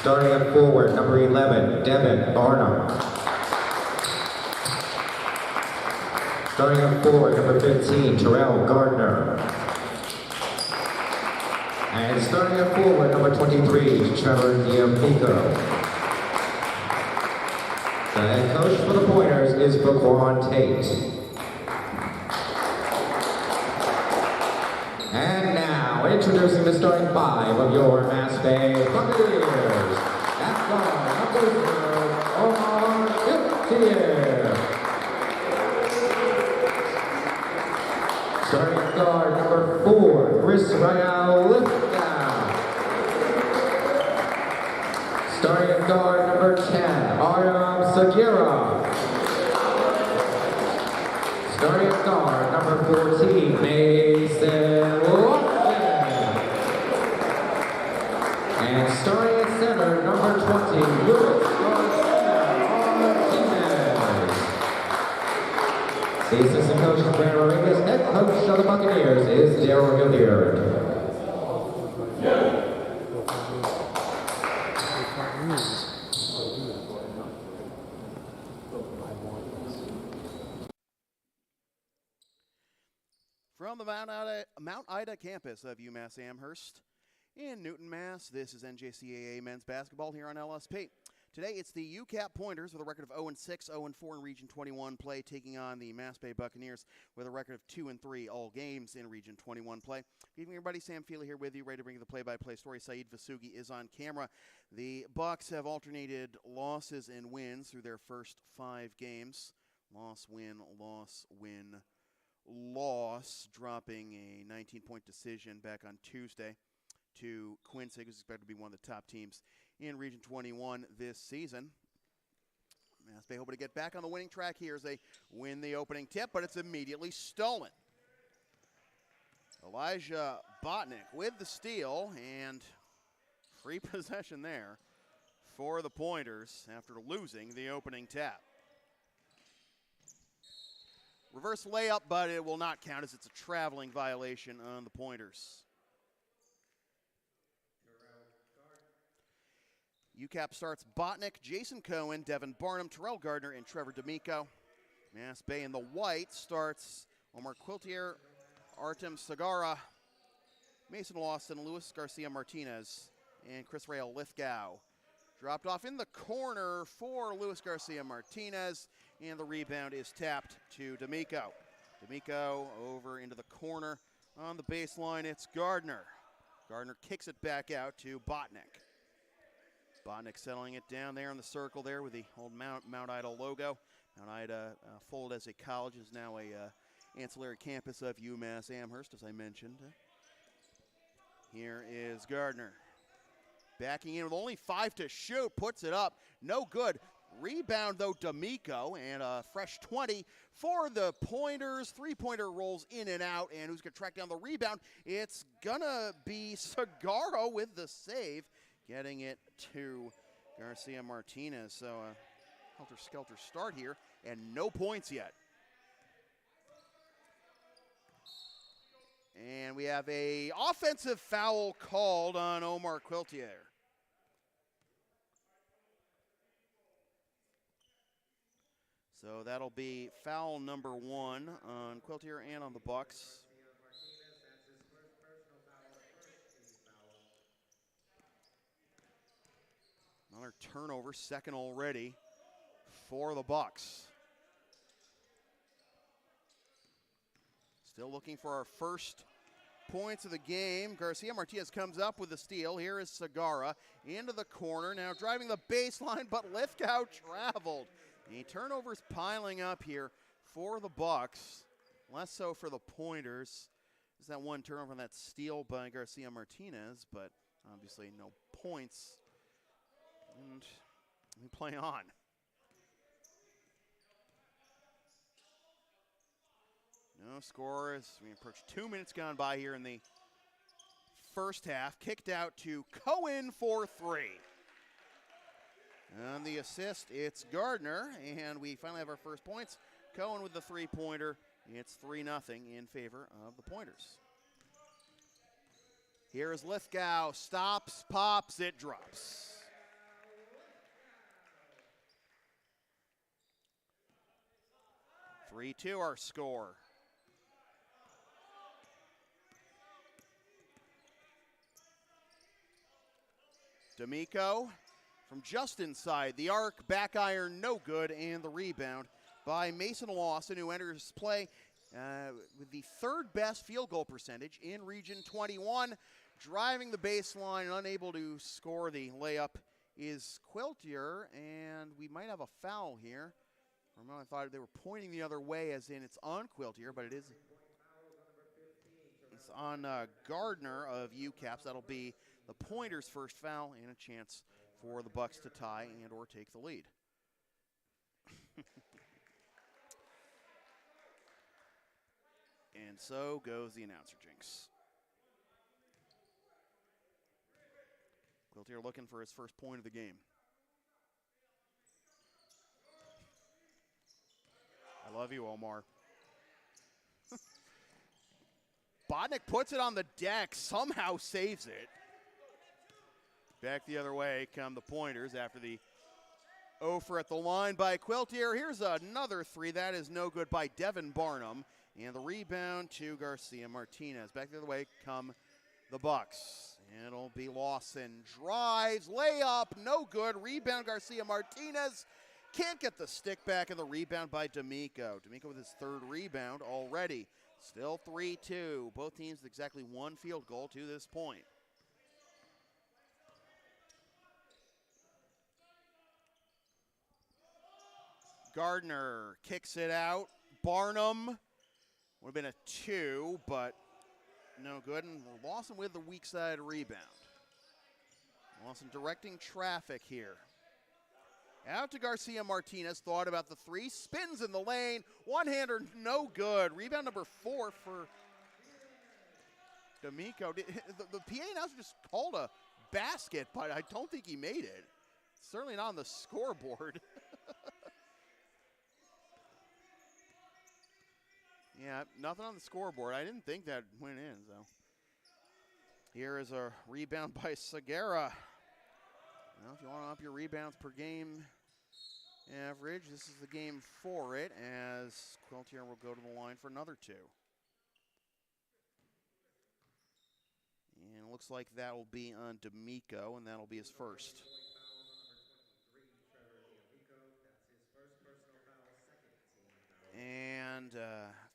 Starting at forward, number 11, Devin Barnum. Starting at forward, number 15, Terrell Gardner. And starting at forward, number 23, Trevor D'Amico. The head coach for the Pointers is Buccaneers Tate. And now, introducing the starting five of your Mass Bay Buccaneers. At guard, number 0, Omar Giltier. Starting at guard, number 4, Chris Lithgow. Starting at guard, number 10, Artem Sagira. Starting at guard, number 14, Mason Watson. And starting at center, number 20, Louis Martinez. The assistant coach is Brandon Rodriguez. Head coach of the Buccaneers is Daryl Hilliard. From the Mount Ida campus of UMass Amherst in Newton, Mass., this is NJCAA men's basketball here on LSP. Today it's the UCAP Pointers with a record of 0-6, 0-4 in Region 21 play, taking on the Mass Bay Buccaneers with a record of 2-3 all games in Region 21 play. Good evening, everybody. Sam Feely here with you, ready to bring you the play-by-play story. Saeed Vasugi is on camera. The Bucs have alternated losses and wins through their first 5 games. Loss, win, loss, win, loss, dropping a 19-point decision back on Tuesday to Quincy, who's expected to be one of the top teams in Region 21 this season. Mass Bay hoping to get back on the winning track here as they win the opening tip, but it's immediately stolen. Elijah Botnick with the steal, and free possession there for the Pointers after losing the opening tap. Reverse layup, but it will not count as it's a traveling violation on the Pointers. UCAP starts Botnick, Jason Cohen, Devin Barnum, Terrell Gardner, and Trevor D'Amico. Mass Bay in the white starts Omar Quiltier, Artem Sagara, Mason Lawson, Luis Garcia Martinez, and Chris Lithgow. Dropped off in the corner for Luis Garcia Martinez, and the rebound is tapped to D'Amico. D'Amico over into the corner. On the baseline, it's Gardner. Gardner kicks it back out to Botnick. Botnick settling it down there in the circle there with the old Mount Ida logo. Mount Ida, folded as a college, is now a ancillary campus of UMass Amherst, as I mentioned. Here is Gardner. Backing in with only 5 to shoot, puts it up, no good. Rebound, though, D'Amico, and a fresh 20 for the Pointers. 3-pointer rolls in and out, and who's going to track down the rebound? It's going to be Sagaro with the save, getting it to Garcia Martinez. So a helter-skelter start here, and no points yet. And we have a offensive foul called on Omar Quiltier. So that'll be foul number 1 on Quiltier and on the Bucs. Another turnover, second already for the Bucs. Still looking for our first points of the game. Garcia Martinez comes up with the steal. Here is Sagara into the corner. Now driving the baseline, but Lithgow traveled. The turnovers piling up here for the Bucs. Less so for the Pointers. There's that one turnover on that steal by Garcia Martinez, but obviously no points. And we play on. No score as we approach 2 minutes gone by here in the first half. Kicked out to Cohen for 3. On the assist, it's Gardner, and we finally have our first points. Cohen with the 3-pointer. It's 3-0 in favor of the Pointers. Here is Lithgow. Stops, pops, it drops. 3-2 our score. D'Amico from just inside the arc, back iron, no good, and the rebound by Mason Lawson, who enters play with the third best field goal percentage in Region 21. Driving the baseline and unable to score the layup is Quiltier, and we might have a foul here. For a moment I thought they were pointing the other way, as in it's on Quiltier, but it's on Gardner of UCAP. That'll be the Pointers' first foul and a chance for the Bucks to tie and or take the lead. And so goes the announcer jinx. Quiltier looking for his first point of the game. I love you, Omar. Bodnick puts it on the deck, somehow saves it. Back the other way come the Pointers after the over at the line by Quiltier. Here's another three. That is no good by Devin Barnum. And the rebound to Garcia Martinez. Back the other way come the Bucks. It'll be Lawson. Drives, layup, no good. Rebound Garcia Martinez. Can't get the stick back, and the rebound by D'Amico. D'Amico with his third rebound already. Still 3-2. Both teams with exactly one field goal to this point. Gardner kicks it out. Barnum would have been a 2, but no good. And Lawson with the weak side rebound. Lawson directing traffic here. Out to Garcia Martinez. Thought about the three. Spins in the lane. One-hander, no good. Rebound number 4 for D'Amico. The PA announcer just called a basket, but I don't think he made it. Certainly not on the scoreboard. Yeah, nothing on the scoreboard. I didn't think that went in, so. Here is a rebound by Segura. Well, if you want to up your rebounds per game average, this is the game for it, as Quiltier will go to the line for another 2. And it looks like that will be on D'Amico, and that'll be his first. And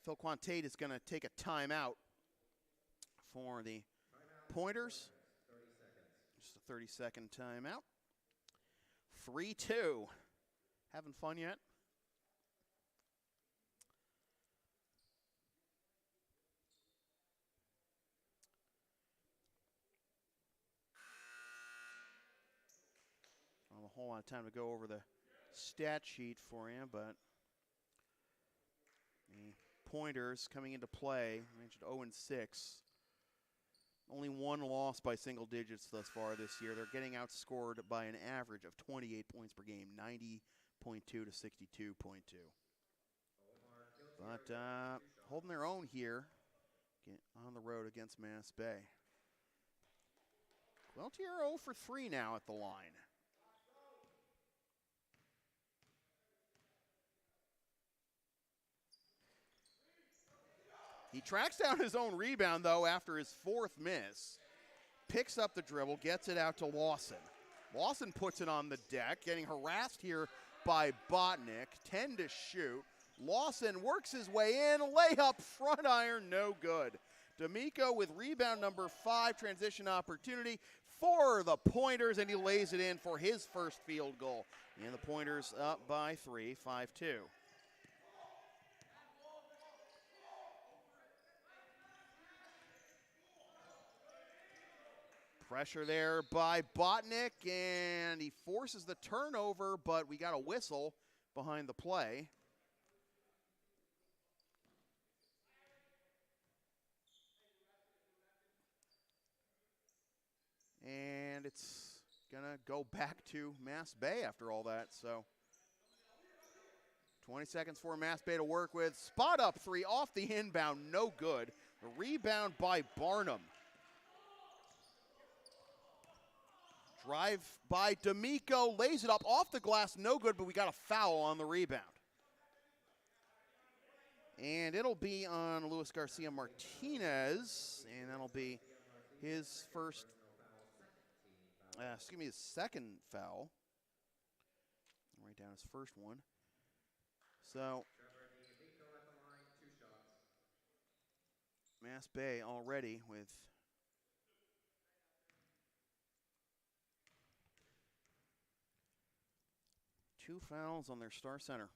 Phil Quantate is going to take a timeout for the Pointers. Just a 30-second timeout. 3-2. Having fun yet? I don't have a whole lot of time to go over the stat sheet for you, but the Pointers coming into play, I mentioned 0-6. Only one loss by single digits thus far this year. They're getting outscored by an average of 28 points per game, 90.2 to 62.2. But holding their own here on the road against Mass Bay. Quiltier 0 for 3 now at the line. He tracks down his own rebound, though, after his 4th miss. Picks up the dribble, gets it out to Lawson. Lawson puts it on the deck, getting harassed here by Botnick. 10 to shoot. Lawson works his way in. Layup, front iron, no good. D'Amico with rebound number 5, transition opportunity for the Pointers, and he lays it in for his first field goal. And the Pointers up by 3, 5-2. Pressure there by Botnick, and he forces the turnover, but we got a whistle behind the play. And it's going to go back to Mass Bay after all that. So 20 seconds for Mass Bay to work with. Spot up 3 off the inbound, no good. A rebound by Barnum. Drive by D'Amico, lays it up off the glass, no good, but we got a foul on the rebound. And it'll be on Luis Garcia Martinez, and that'll be his first, his second foul. Write down his first one. So, Mass Bay already with two fouls on their star center.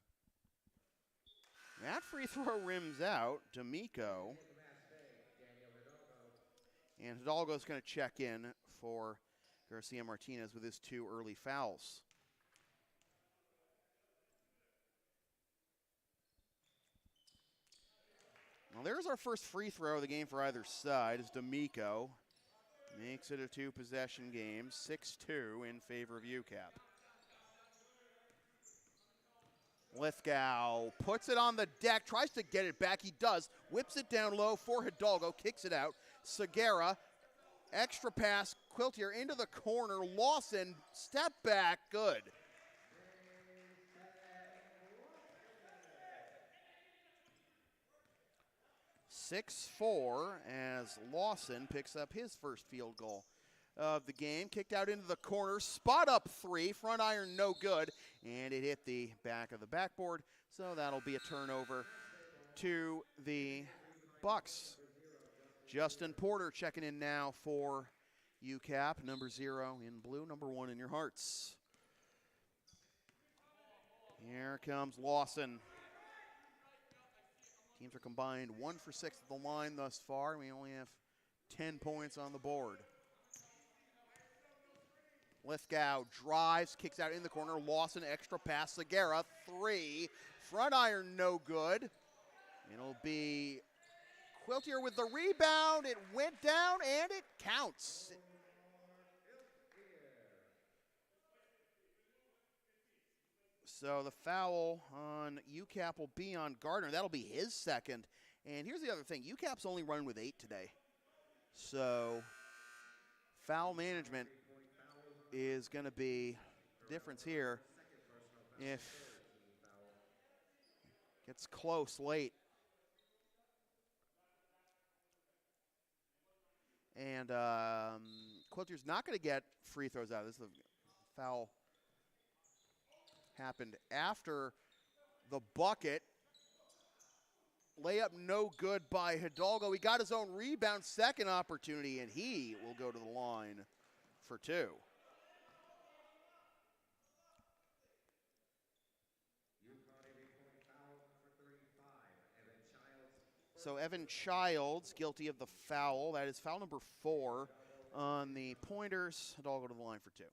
That free throw rims out. D'Amico. And Hidalgo's going to check in for Garcia Martinez with his two early fouls. Well, there's our first free throw of the game for either side as D'Amico makes it a two-possession game, 6-2 in favor of UCAP. Lithgow puts it on the deck, tries to get it back. He does. Whips it down low for Hidalgo, kicks it out. Segura, extra pass, Quiltier into the corner. Lawson, step back, good. (6-4) as Lawson picks up his first field goal of the game. Kicked out into the corner, spot up three, front iron no good, and it hit the back of the backboard, so that'll be a turnover to the Bucks. Justin Porter checking in now for UCAP, number 0 in blue, number 1 in your hearts. Here comes Lawson. Teams are combined 1 for 6 at the line thus far. We only have 10 points on the board. Lithgow drives, kicks out in the corner. Lawson, extra pass. Segura, 3. Front iron, no good. It'll be Quiltier with the rebound. It went down, and it counts. So the foul on UCAP will be on Gardner. That'll be his second. And here's the other thing. UCAP's only running with 8 today. So foul management is going to be the difference here if it gets close late. And Quiltier's not going to get free throws out. This is a foul happened after the bucket. Layup no good by Hidalgo. He got his own rebound, second opportunity, and he will go to the line for 2. So Evan Childs guilty of the foul. That is foul number 4 on the Pointers. Hidalgo to the line for 2.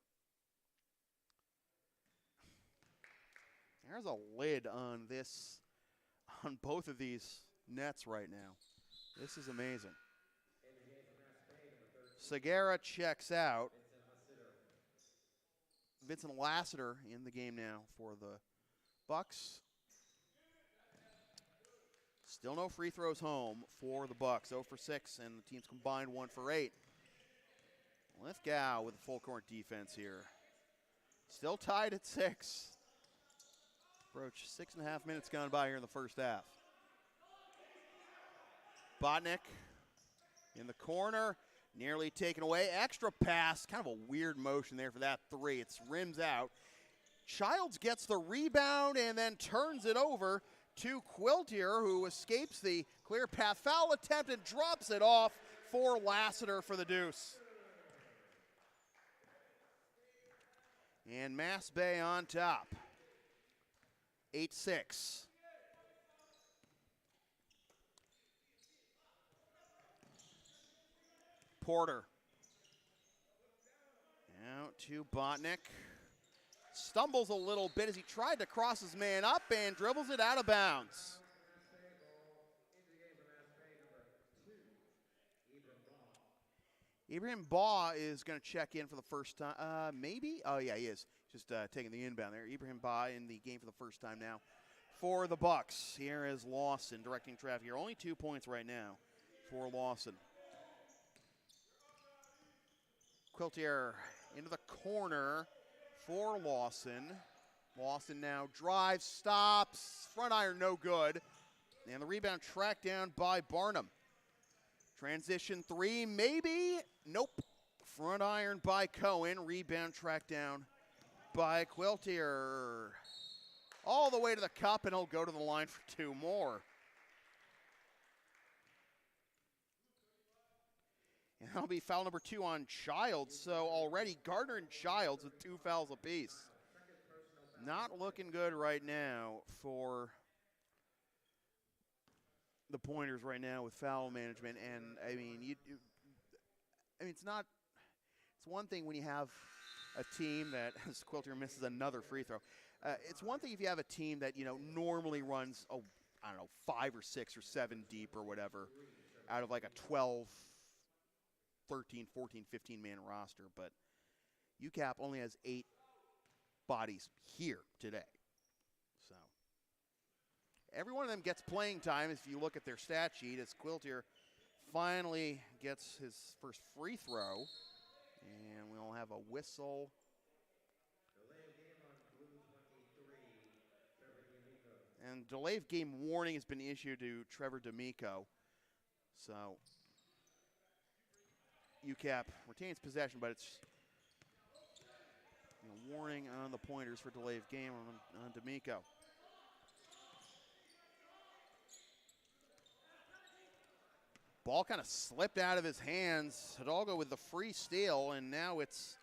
There's a lid on this, on both of these nets right now. This is amazing. Segura checks out. Vincent Lassiter in the game now for the Bucks. Still no free throws home for the Bucks. 0 for 6, and the teams combined 1 for 8. Lithgow with a full court defense here. Still tied at 6. Approach 6.5 minutes gone by here in the first half. Botnick in the corner, nearly taken away. Extra pass, kind of a weird motion there for that 3. It's rims out. Childs gets the rebound and then turns it over to Quiltier, who escapes the clear path foul attempt and drops it off for Lassiter for the deuce. And Mass Bay on top. 8-6. Porter. Out to Botnick. Stumbles a little bit as he tried to cross his man up and dribbles it out of bounds. Ibrahim Baugh is going to check in for the first time. Maybe? Oh, yeah, he is. Just taking the inbound there. Ibrahim Baugh in the game for the first time now for the Bucks. Here is Lawson directing traffic here. Only 2 points right now for Lawson. Quiltier into the corner for Lawson. Lawson now drives, stops, front iron no good. And the rebound tracked down by Barnum. Transition three, maybe. Nope. Front iron by Cohen. Rebound tracked down by Quiltier. All the way to the cup, and he'll go to the line for two more. And that'll be foul number 2 on Childs. So already Gardner and Childs with 2 fouls apiece. Not looking good right now for the Pointers right now with foul management. And I mean, it's one thing when you have a team that, as Quiltier misses another free throw. It's one thing if you have a team that, normally runs, 5 or 6 or 7 deep or whatever out of like a 12, 13, 14, 15-man roster. But UCAP only has 8 bodies here today. So every one of them gets playing time if you look at their stat sheet, as Quiltier finally gets his first free throw. And we'll have a whistle. And delay of game warning has been issued to Trevor D'Amico. So UCAP retains possession, but it's warning on the Pointers for delay of game on D'Amico. Ball kind of slipped out of his hands. Hidalgo with the free steal, and now it's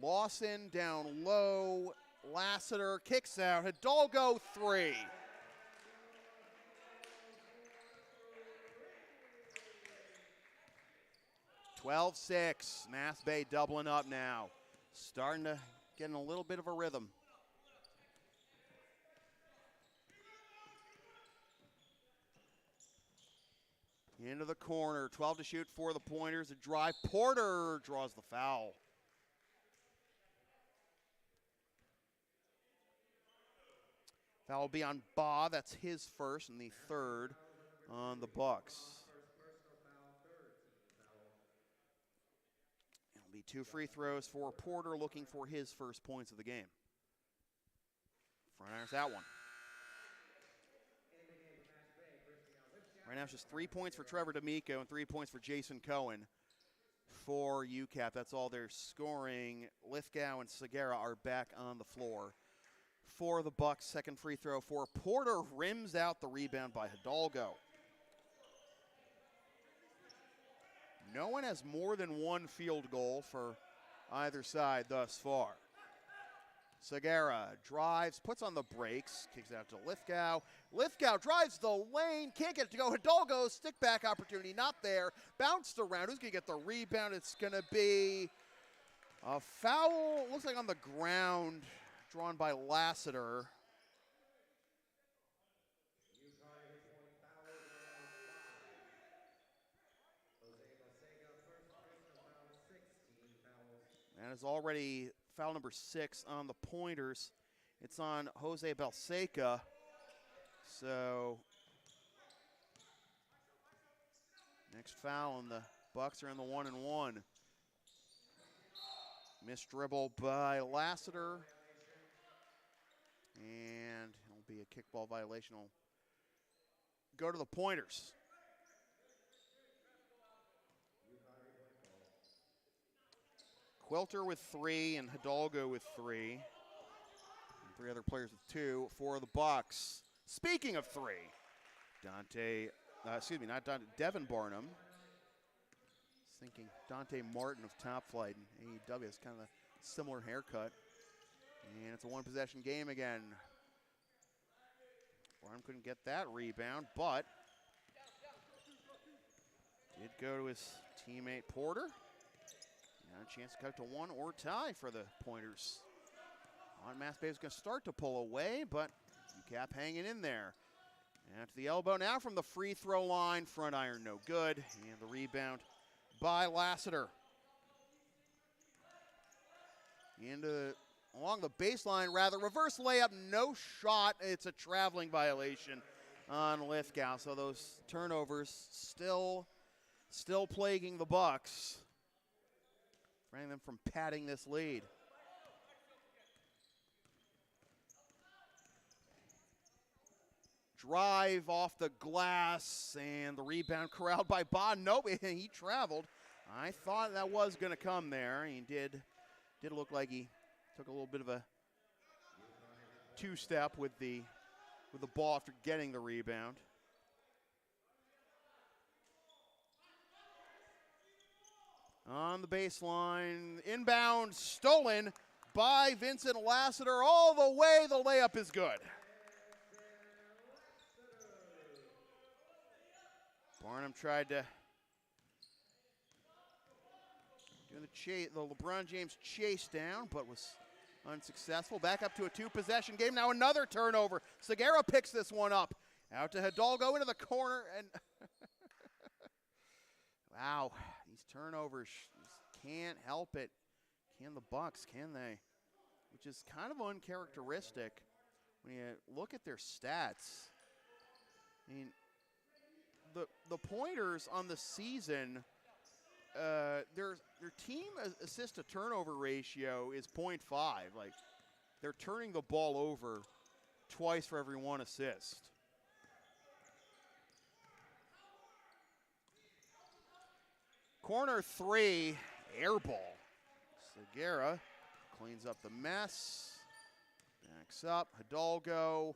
Lawson down low. Lassiter kicks out. Hidalgo 3. (12-6). Mass Bay doubling up now. Starting to get in a little bit of a rhythm. Into the corner. 12 to shoot for the Pointers. A drive. Porter draws the foul. Foul will be on Baugh. That's his first and the third on the Bucks. It'll be 2 free throws for Porter, looking for his first points of the game. Front irons that one. Right now it's just 3 points for Trevor D'Amico and 3 points for Jason Cohen for UCAP. That's all they're scoring. Lithgow and Segura are back on the floor. For the Bucks, second free throw for Porter, rims out the rebound by Hidalgo. No one has more than 1 field goal for either side thus far. Segura drives, puts on the brakes, kicks out to Lithgow. Lithgow drives the lane, can't get it to go. Hidalgo, stick back opportunity, not there. Bounced around, who's gonna get the rebound? It's gonna be a foul, looks like on the ground, drawn by Lassiter. And it's already foul number 6 on the Pointers. It's on Jose Balseca. So next foul, and the Bucks are in the 1-and-1. Missed dribble by Lassiter. And it'll be a kickball violation. Will go to the Pointers. Quilter with 3 and Hidalgo with 3. And 3 other players with 2 for the Bucks. Speaking of 3, Devin Barnum. Thinking Dante Martin of Top Flight and AEW has kind of a similar haircut. And it's a 1-possession game again. Barnum couldn't get that rebound, but did go to his teammate Porter. Now a chance to cut it to 1 or tie for the Pointers. Mass Bay is going to start to pull away, but UCAP hanging in there. And to the elbow now from the free throw line. Front iron no good. And the rebound by Lassiter. Along the baseline, rather. Reverse layup, no shot. It's a traveling violation on Lithgow. So those turnovers still plaguing the Bucks. Preventing them from padding this lead. drive off the glass, and the rebound corralled by Bond. Nope, he traveled. I thought that was going to come there. He did look like he took a little bit of a two-step with the ball after getting the rebound. On the baseline, inbound, stolen by Vincent Lassiter all the way. The layup is good. Barnum tried to do the LeBron James chase down, but was unsuccessful. Back up to a two-possession game. Now another turnover. Segura picks this one up. Out to Hidalgo into the corner, and wow, these turnovers can't help it. Can the Bucks, can they? Which is kind of uncharacteristic when you look at their stats. I mean, the pointers on the season, their team assist to turnover ratio is 0.5. Like, they're turning the ball over twice for every one assist. Corner three, air ball. Segura cleans up the mess, backs up. Hidalgo,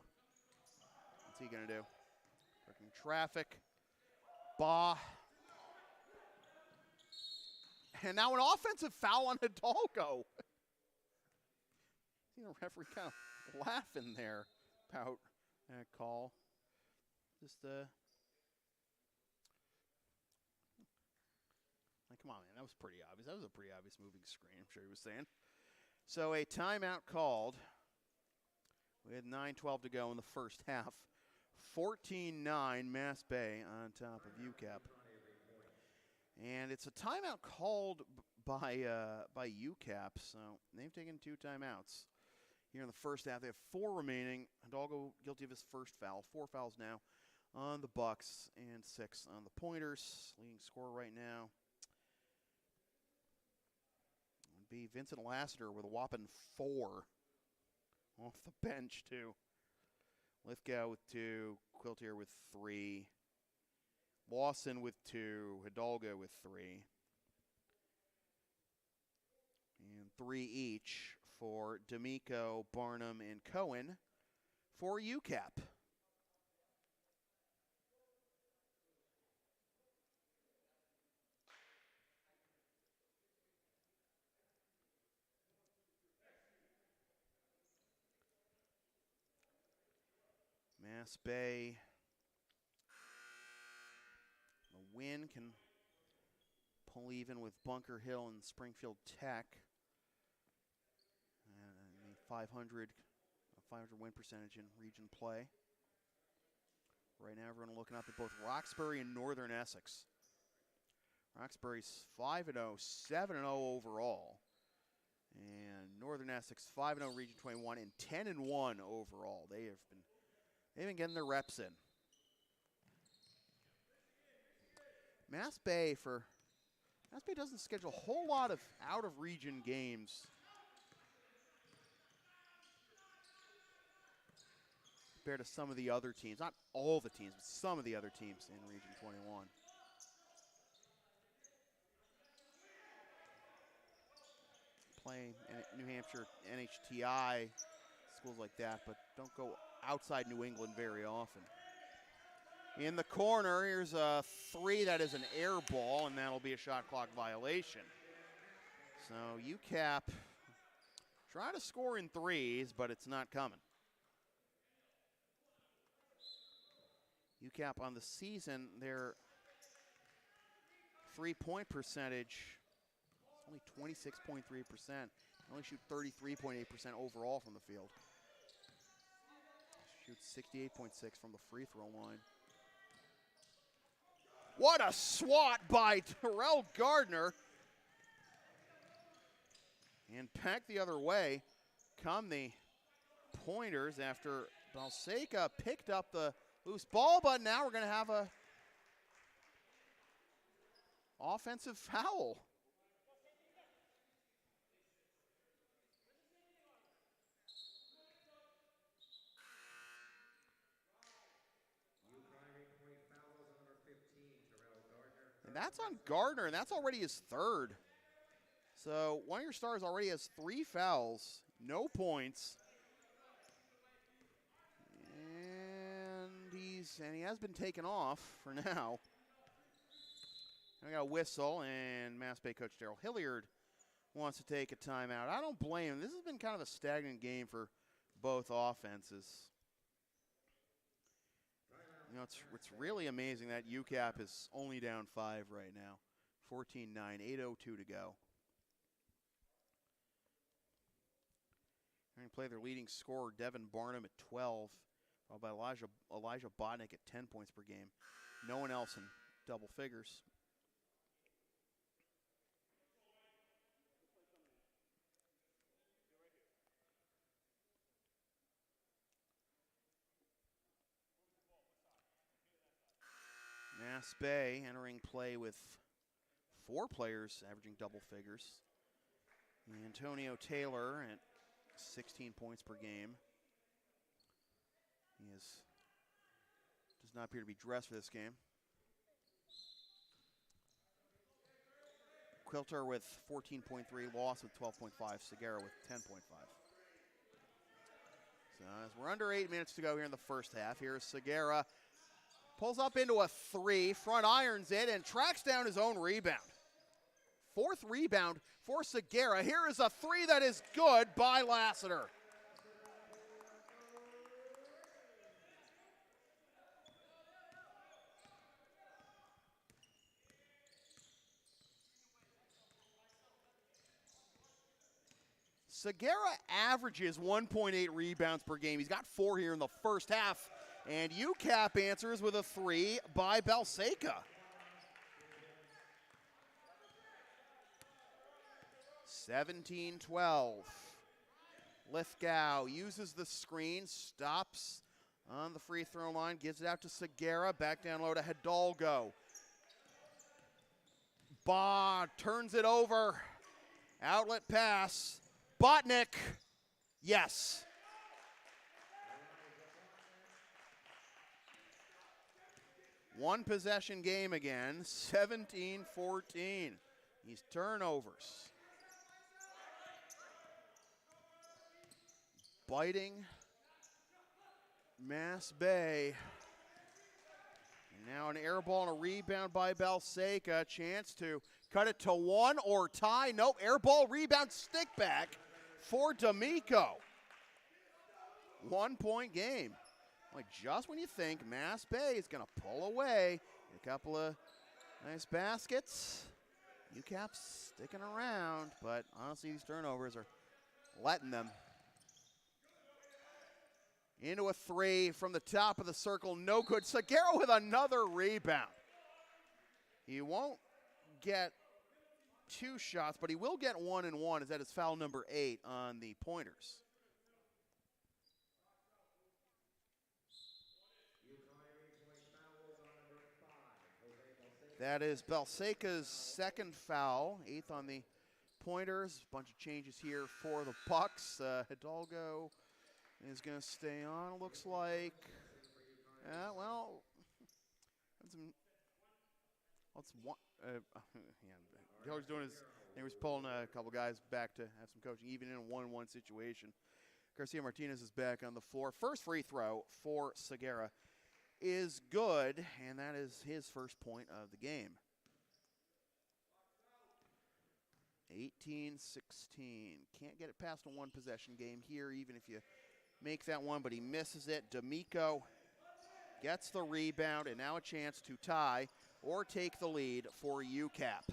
what's he gonna do? Working traffic. Bah. And now an offensive foul on Hidalgo. See the referee kind of laughing there about that call. Just like, come on, man, that was pretty obvious. That was a pretty obvious moving screen, I'm sure he was saying. So a timeout called. We had 9:12 to go in the first half. 14-9 Mass Bay on top of UCAP. And it's a timeout called by UCAP, so they've taken 2 timeouts here in the first half. They have 4 remaining. Hidalgo guilty of his first foul. 4 fouls now on the Bucks and 6 on the Pointers. Leading scorer right now would be Vincent Lassiter with a whopping 4 off the bench too. Lithgow with 2, Quiltier with 3, Lawson with 2, Hidalgo with 3. And 3 each for D'Amico, Barnum, and Cohen for UCAP. Mass Bay, the win can pull even with Bunker Hill and Springfield Tech. And a 500 win percentage in region play. Right now, everyone looking up at both Roxbury and Northern Essex. Roxbury's 5-0, 7-0 overall. And Northern Essex 5-0 Region 21 and 10-1 overall. They've been getting their reps in. Mass Bay doesn't schedule a whole lot of out-of-region games compared to some of the other teams. Not all the teams, but some of the other teams in Region 21. Play in New Hampshire, NHTI, schools like that, but don't go outside New England very often. In the corner, here's a 3 that is an air ball, and that'll be a shot clock violation. So UCAP try to score in 3s, but it's not coming. UCAP on the season, their 3-point percentage is only 26.3%. They only shoot 33.8% overall from the field. Shoots 68.6 from the free throw line. What a swat by Terrell Gardner. And back the other way come the Pointers after Balseca picked up the loose ball, but now we're going to have a offensive foul. that's on Gardner, and that's already his third. So one of your stars already has 3 fouls, no points. And he has been taken off for now. I got a whistle, and Mass Bay coach Daryl Hilliard wants to take a timeout. I don't blame him. This has been kind of a stagnant game for both offenses. You know, it's really amazing that UCAP is only down 5 right now. 14-9, 8:02 to go. They're going to play their leading scorer, Devin Barnum, at 12, followed by Elijah Botnick at 10 points per game. No one else in double figures. Mass Bay entering play with 4 players averaging double figures. Antonio Taylor at 16 points per game. He does not appear to be dressed for this game. Quilter with 14.3, Loss with 12.5, Segura with 10.5. So as we're under 8 minutes to go here in the first half, here's Segura. Pulls up into a 3, front irons it, and tracks down his own rebound. 4th rebound for Segura. Here is a 3 that is good by Lassiter. Segura averages 1.8 rebounds per game. He's got 4 here in the first half. And UCAP answers with a 3 by Balseca. 17-12. Lithgow uses the screen, stops on the free throw line, gives it out to Segura, back down low to Hidalgo. Turns it over. Outlet pass. Botnick. Yes. One possession game again, 17-14. These turnovers. Biting Mass Bay. And now an air ball and a rebound by Balseca. Chance to cut it to 1 or tie. Nope, air ball, rebound, stick back for D'Amico. 1 point game. Like just when you think Mass Bay is going to pull away, a couple of nice baskets. UCAP's sticking around, but honestly these turnovers are letting them. Into a 3 from the top of the circle, no good. Segura with another rebound. He won't get 2 shots, but he will get 1 and 1 as that is foul number 8 on the Pointers. That is Balseca's 2nd foul, 8th on the Pointers. Bunch of changes here for the Bucks. Hidalgo is going to stay on, looks like. Well, Hidalgo's doing his, he was pulling a couple guys back to have some coaching, even in a 1-1 situation. Garcia Martinez is back on the floor. First free throw for Segura is good, and that is his first point of the game. 18-16. Can't get it past a 1 possession game here, even if you make that one, but he misses it. D'Amico gets the rebound, and now a chance to tie or take the lead for UCAP.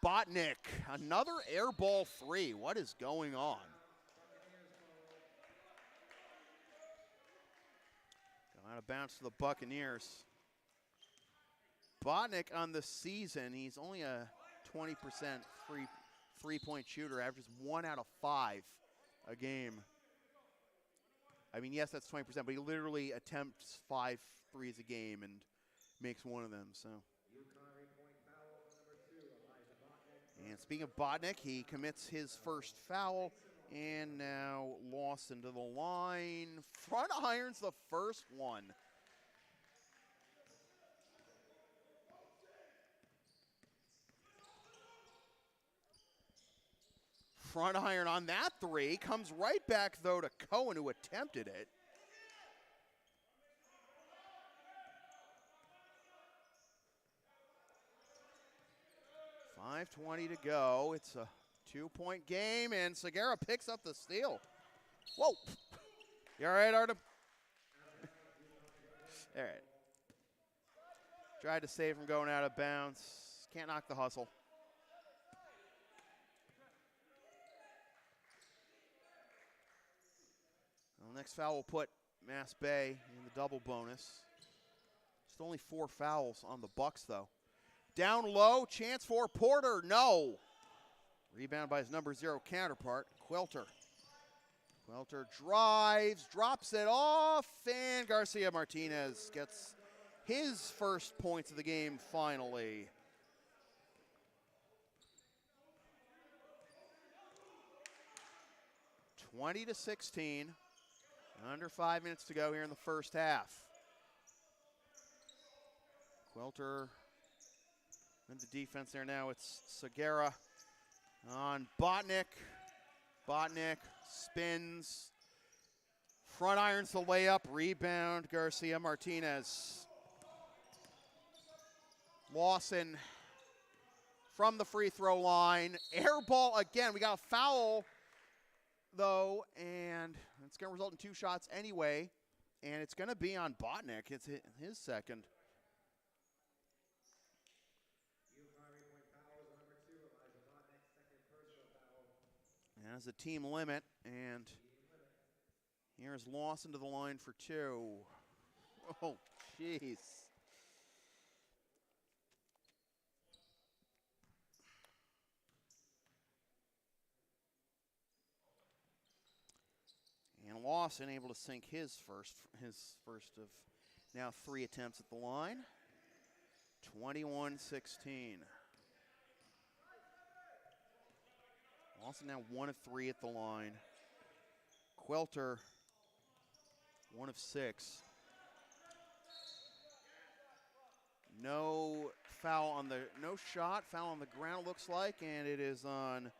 Botnick, another air ball 3. What is going on? Out of bounds to the Buccaneers. Botnick on the season, he's only a 20% three-point shooter, averages 1 out of 5 a game. I mean, yes, that's 20%, but he literally attempts 5 threes a game and makes 1 of them. So. And speaking of Botnick, he commits his first foul And now Lawson to the line. Front irons the first one. Front iron on that three. Comes right back, though, to Cohen, who attempted it. .5:20 to go. It's a 2-point game, and Segura picks up the steal. Whoa. You all right, Artem? All right. Tried to save from going out of bounds. Can't knock the hustle. Well, next foul will put Mass Bay in the double bonus. Just only 4 fouls on the Bucks, though. Down low, chance for Porter, no. Rebound by his number 0 counterpart, Quilter. Quilter drives, drops it off, and Garcia Martinez gets his first points of the game finally. (20-16). Under 5 minutes to go here in the first half. Quilter and the defense there now. It's Segura on Botnick. Botnick spins. Front irons the layup. Rebound, Garcia Martinez. Lawson from the free throw line. Air ball again. We got a foul, though, and it's going to result in 2 shots anyway, and it's going to be on Botnick. It's his second. And that's a team limit, and here's Lawson to the line for 2. Oh, jeez. And Lawson able to sink his first of now 3 attempts at the line. 21-16. Lawson now 1 of 3 at the line. Quilter 1 of 6. No shot, foul on the ground looks like, and it is on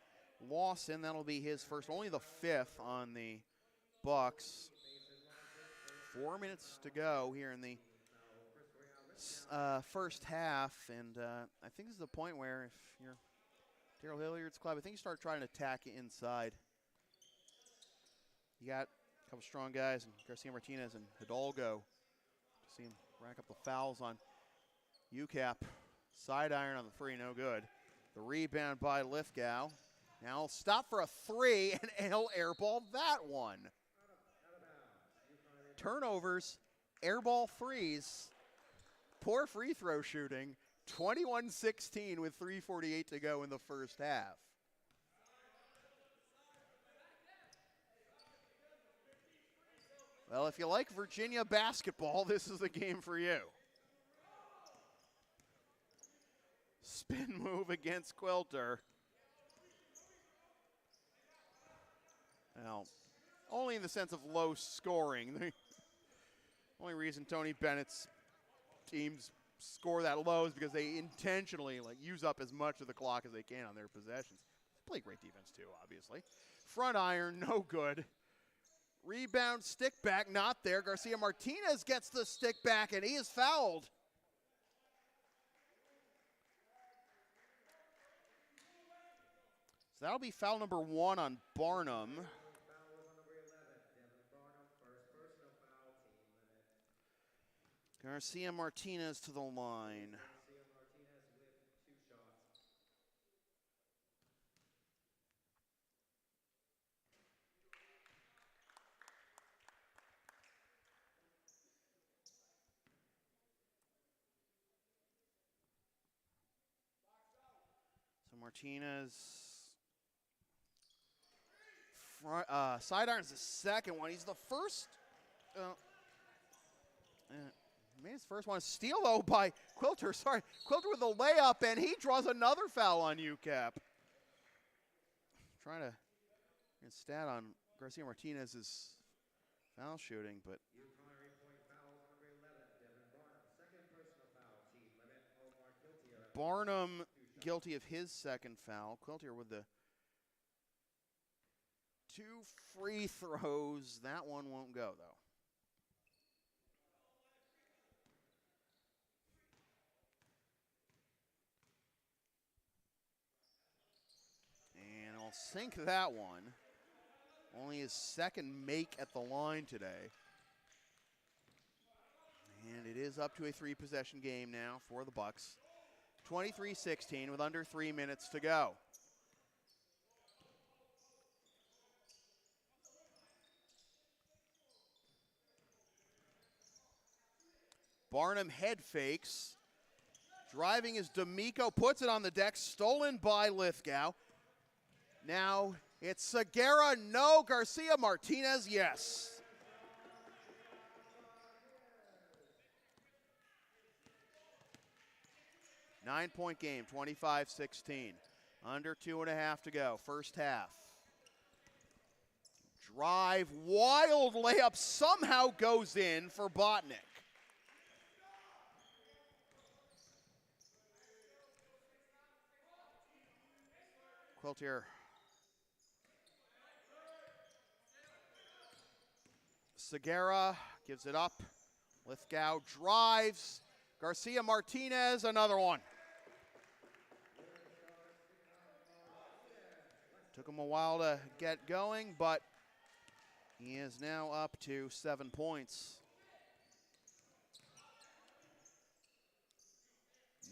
Lawson. That'll be his first, only the 5th on the Bucks. 4 minutes to go here in the first half, and I think this is the point where if you're Daryl Hilliard's club, I think you start trying to attack inside. You got a couple strong guys, and Garcia Martinez and Hidalgo. See him rack up the fouls on UCAP. Side iron on the 3, no good. The rebound by Lithgow. Now stop for a 3, and he'll airball that one. Turnovers, airball 3s. Poor free throw shooting. 21-16 with 3:48 to go in the first half. Well, if you like Virginia basketball, this is the game for you. Spin move against Quilter. Now, only in the sense of low scoring. The only reason Tony Bennett's teams score that low is because they intentionally use up as much of the clock as they can on their possessions. They play great defense too, obviously. Front iron, no good. Rebound, stick back, not there. Garcia Martinez gets the stick back, and he is fouled. So that'll be foul number 1 on Barnum. Garcia Martinez to the line. So Martinez. Sidearm's the second one. He's the first. Made his first one. Steal, though, by Quilter. Sorry, Quilter with a layup, and he draws another foul on UCAP. Trying to His stat on Garcia Martinez's foul shooting, but Barnum guilty of his second foul. Quiltier with the 2 free throws. That one won't go, though. And I'll sink that one. Only his second make at the line today. And it is up to a 3-possession game now for the Bucks. 23-16 with under 3 minutes to go. Barnum head fakes. Driving is D'Amico, puts it on the deck, stolen by Lithgow. Now it's Segura, no. Garcia Martinez, yes. Nine-point game, 25-16. Under 2.5 to go, first half. Drive, wild layup, somehow goes in for Botnick. Quiltier. Segura gives it up. Lithgow drives. Garcia Martinez, another one. Took him a while to get going, but he is now up to 7 points.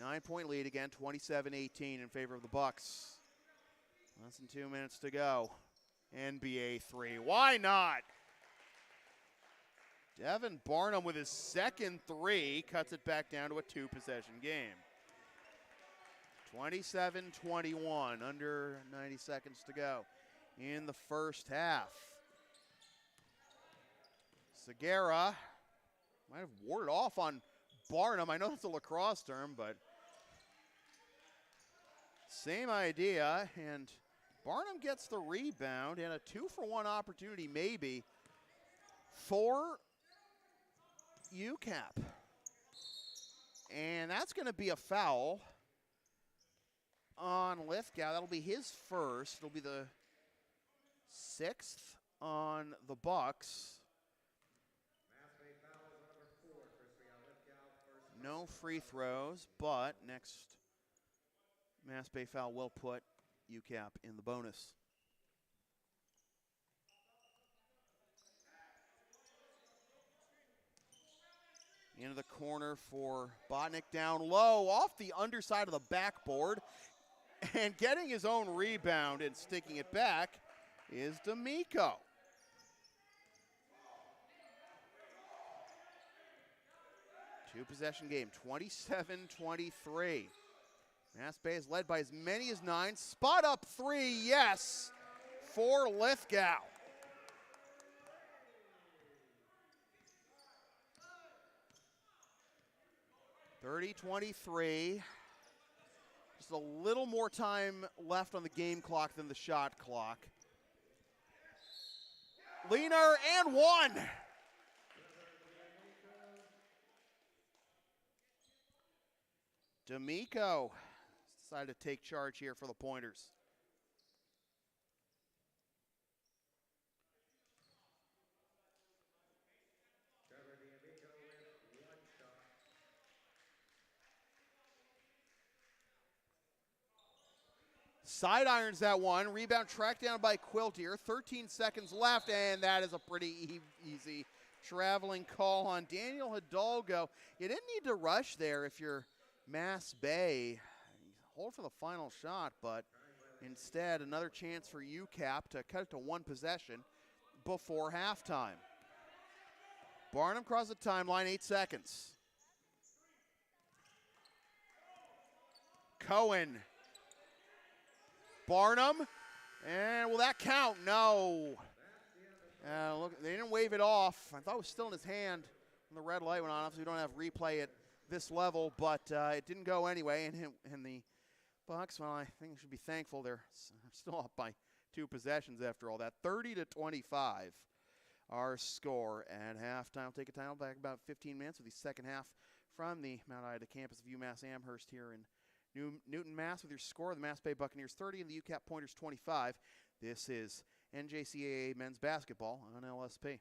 9-point lead again, 27-18 in favor of the Bucks. Less than 2 minutes to go. NBA 3, why not? Devin Barnum with his second 3 cuts it back down to a 2-possession game. 27-21, under 90 seconds to go in the first half. Segura might have warded off on Barnum. I know that's a lacrosse term, but same idea. And Barnum gets the rebound and a 2-for-1 opportunity maybe for UCAP. And that's going to be a foul on Lithgow. That'll be his first. It'll be the 6th on the Bucks. No free throws, but next Mass Bay foul will put UCAP in the bonus. Into the corner for Botnick, down low, off the underside of the backboard, and getting his own rebound and sticking it back is D'Amico. Two-possession game, 27-23. Mass Bay is led by as many as 9. Spot up 3, yes, for Lithgow. (30-23). Just a little more time left on the game clock than the shot clock. Leaner and 1. D'Amico decided to take charge here for the Pointers. Side irons that one. Rebound tracked down by Quiltier. 13 seconds left, and that is a pretty easy traveling call on Daniel Hidalgo. You didn't need to rush there if you're Mass Bay. Hold for the final shot, but instead another chance for UCAP to cut it to 1 possession before halftime. Barnum crosses the timeline, 8 seconds. Cohen. Barnum, and will that count? No. Look, they didn't wave it off. I thought it was still in his hand when the red light went on. Obviously, we don't have replay at this level, but it didn't go anyway. And the Bucks, well, I think they should be thankful they're still up by 2 possessions after all that. 30-25 our score at halftime. We'll take a time back about 15 minutes with the second half from the Mount Ida campus of UMass Amherst here in Newton, Mass. With your score, the Mass Bay Buccaneers 30 and the UCAP Pointers 25. This is NJCAA men's basketball on LSP.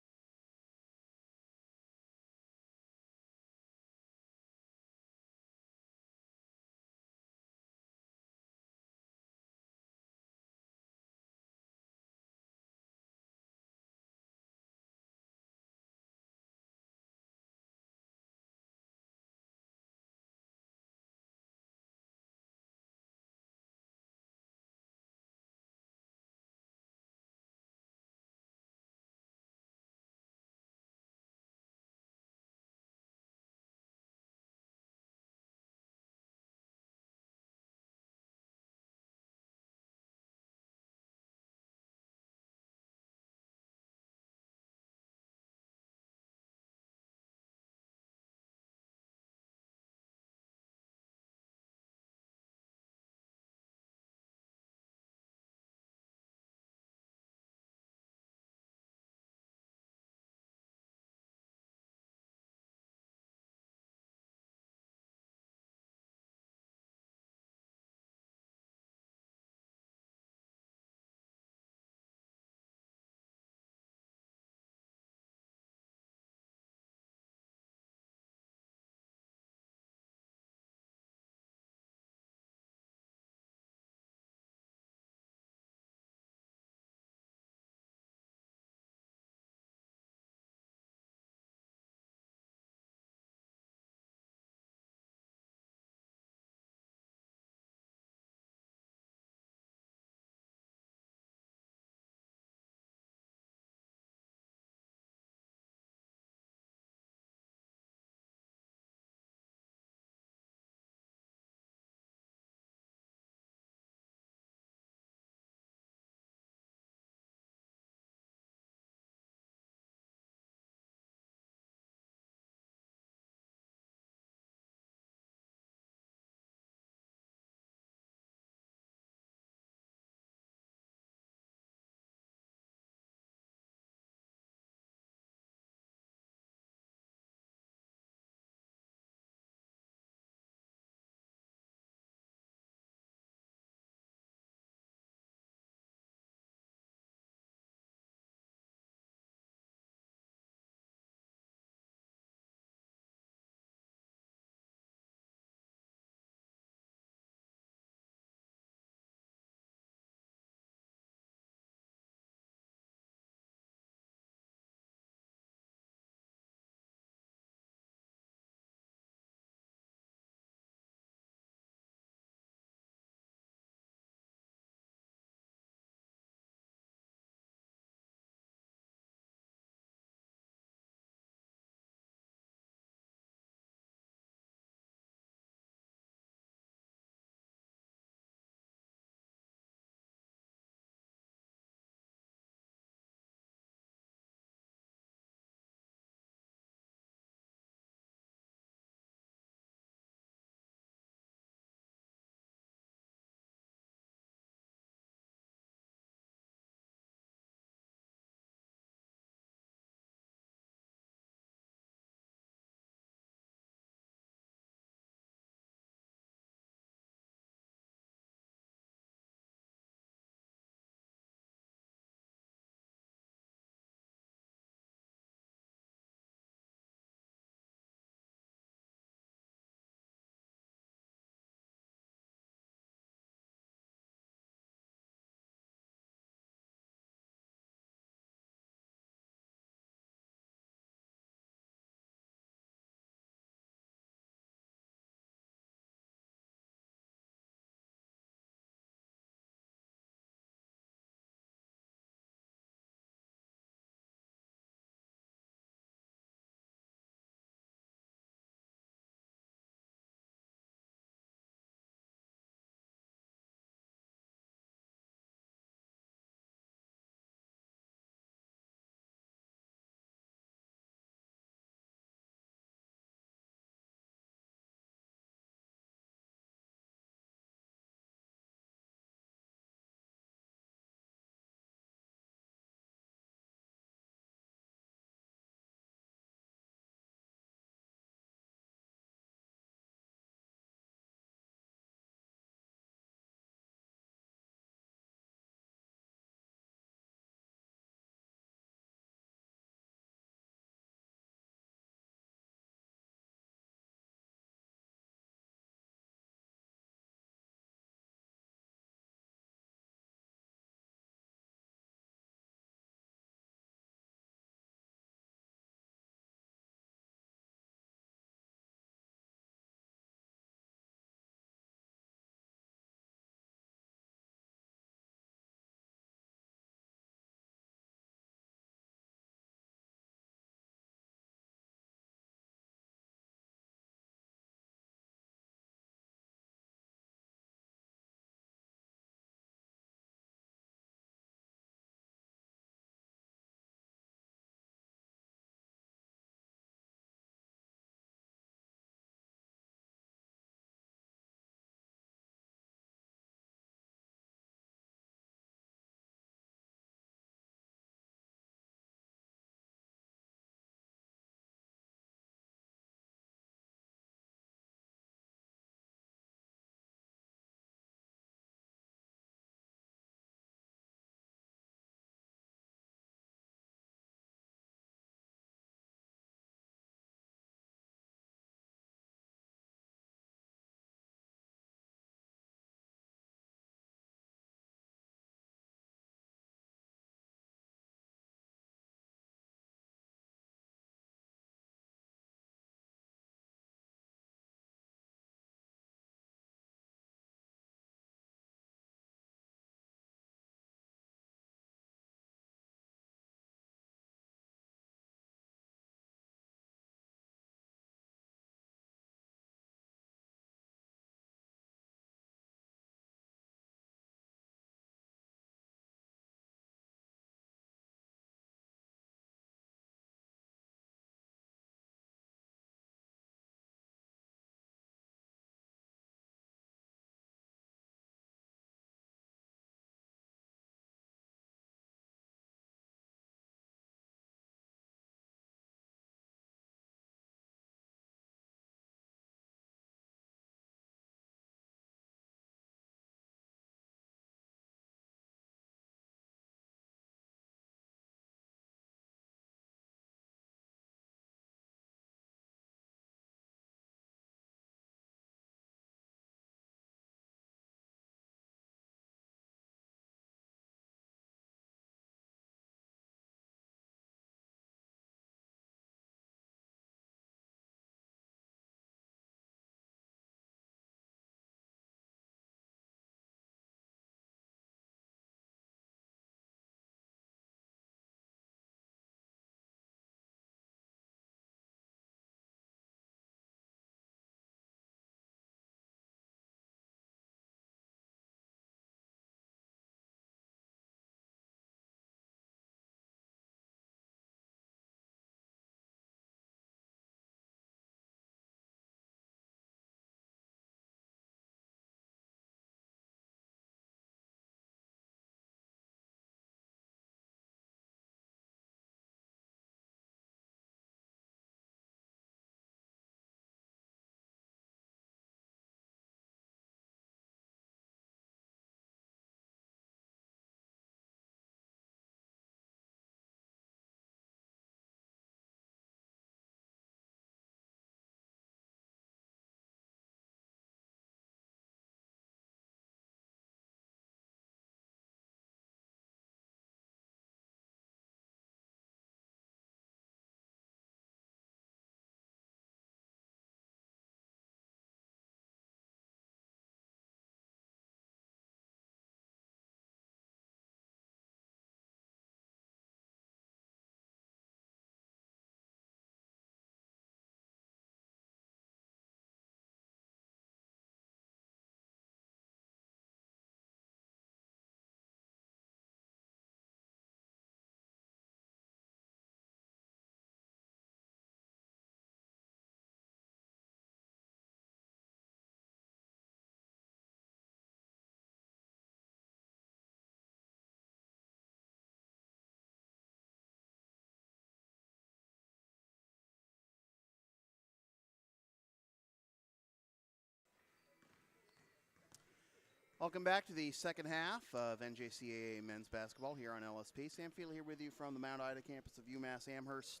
Welcome back to the second half of NJCAA men's basketball here on LSP. Sam Feely here with you from the Mount Ida campus of UMass Amherst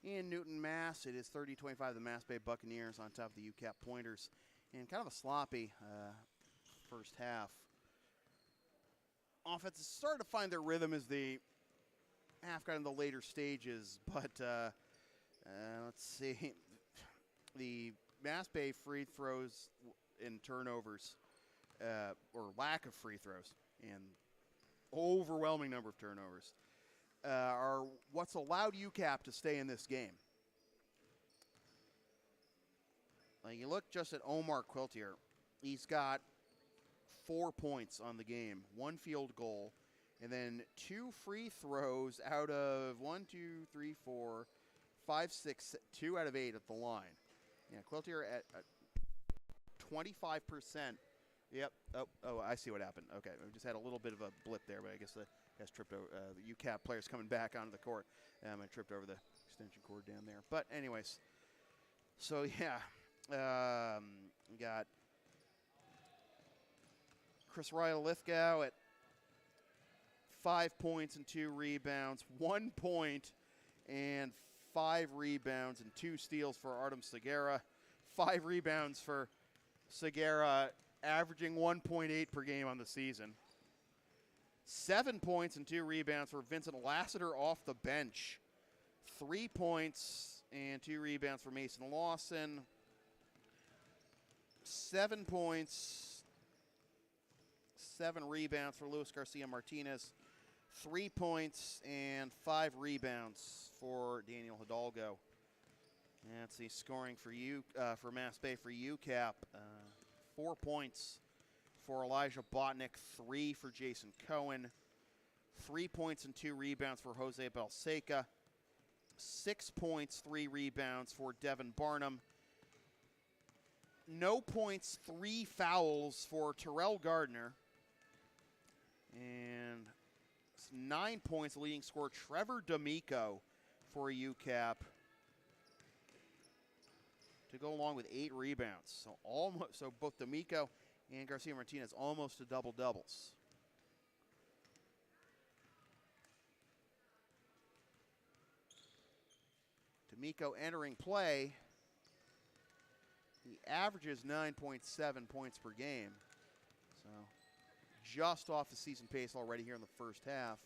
in Newton, Mass. It is 30-25, the Mass Bay Buccaneers on top of the UCAP Pointers. And kind of a sloppy first half. Offense is starting to find their rhythm as the half got in the later stages. But let's see. The Mass Bay free throws and turnovers, or lack of free throws, and overwhelming number of turnovers, are what's allowed UCAP to stay in this game. Like, you look just at Omar Quiltier. He's got 4 points on the game, 1 field goal, and then 2 free throws out of 1, 2, 3, 4, 5, 6, 2 out of 8 at the line. Yeah, Quiltier at 25%. Yep. Oh, I see what happened. Okay, we just had a little bit of a blip there, but I guess the guys tripped over. The UCAP players coming back onto the court. I tripped over the extension cord down there. But anyways, so yeah, we got Chris Ryle Lithgow at 5 points and 2 rebounds, 1 point and 5 rebounds and 2 steals for Artem Segura. 5 rebounds for Segura, averaging 1.8 per game on the season. 7 points and 2 rebounds for Vincent Lassiter off the bench. 3 points and 2 rebounds for Mason Lawson. 7 points, 7 rebounds for Luis Garcia Martinez. 3 points and 5 rebounds for Daniel Hidalgo. That's the scoring for for Mass Bay for UCAP. 4 points for Elijah Botnick, 3 for Jason Cohen, 3 points and 2 rebounds for Jose Balseca, 6 points, 3 rebounds for Devin Barnum, no points, 3 fouls for Terrell Gardner, and 9 points, leading scorer Trevor D'Amico for UCAP, to go along with 8 rebounds. So both D'Amico and Garcia Martinez almost to double doubles. D'Amico entering play. He averages 9.7 points per game. So just off the season pace already here in the first half.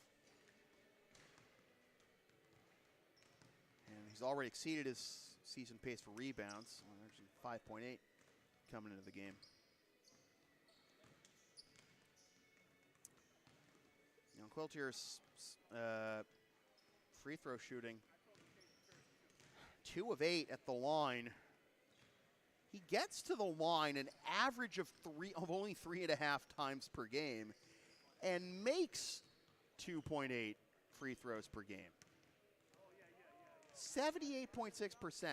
And he's already exceeded his season pace for rebounds. 5.8 coming into the game. Now Quiltier's free throw shooting, 2 of 8 at the line. He gets to the line an average of only 3.5 times per game, and makes 2.8 free throws per game. 78.6%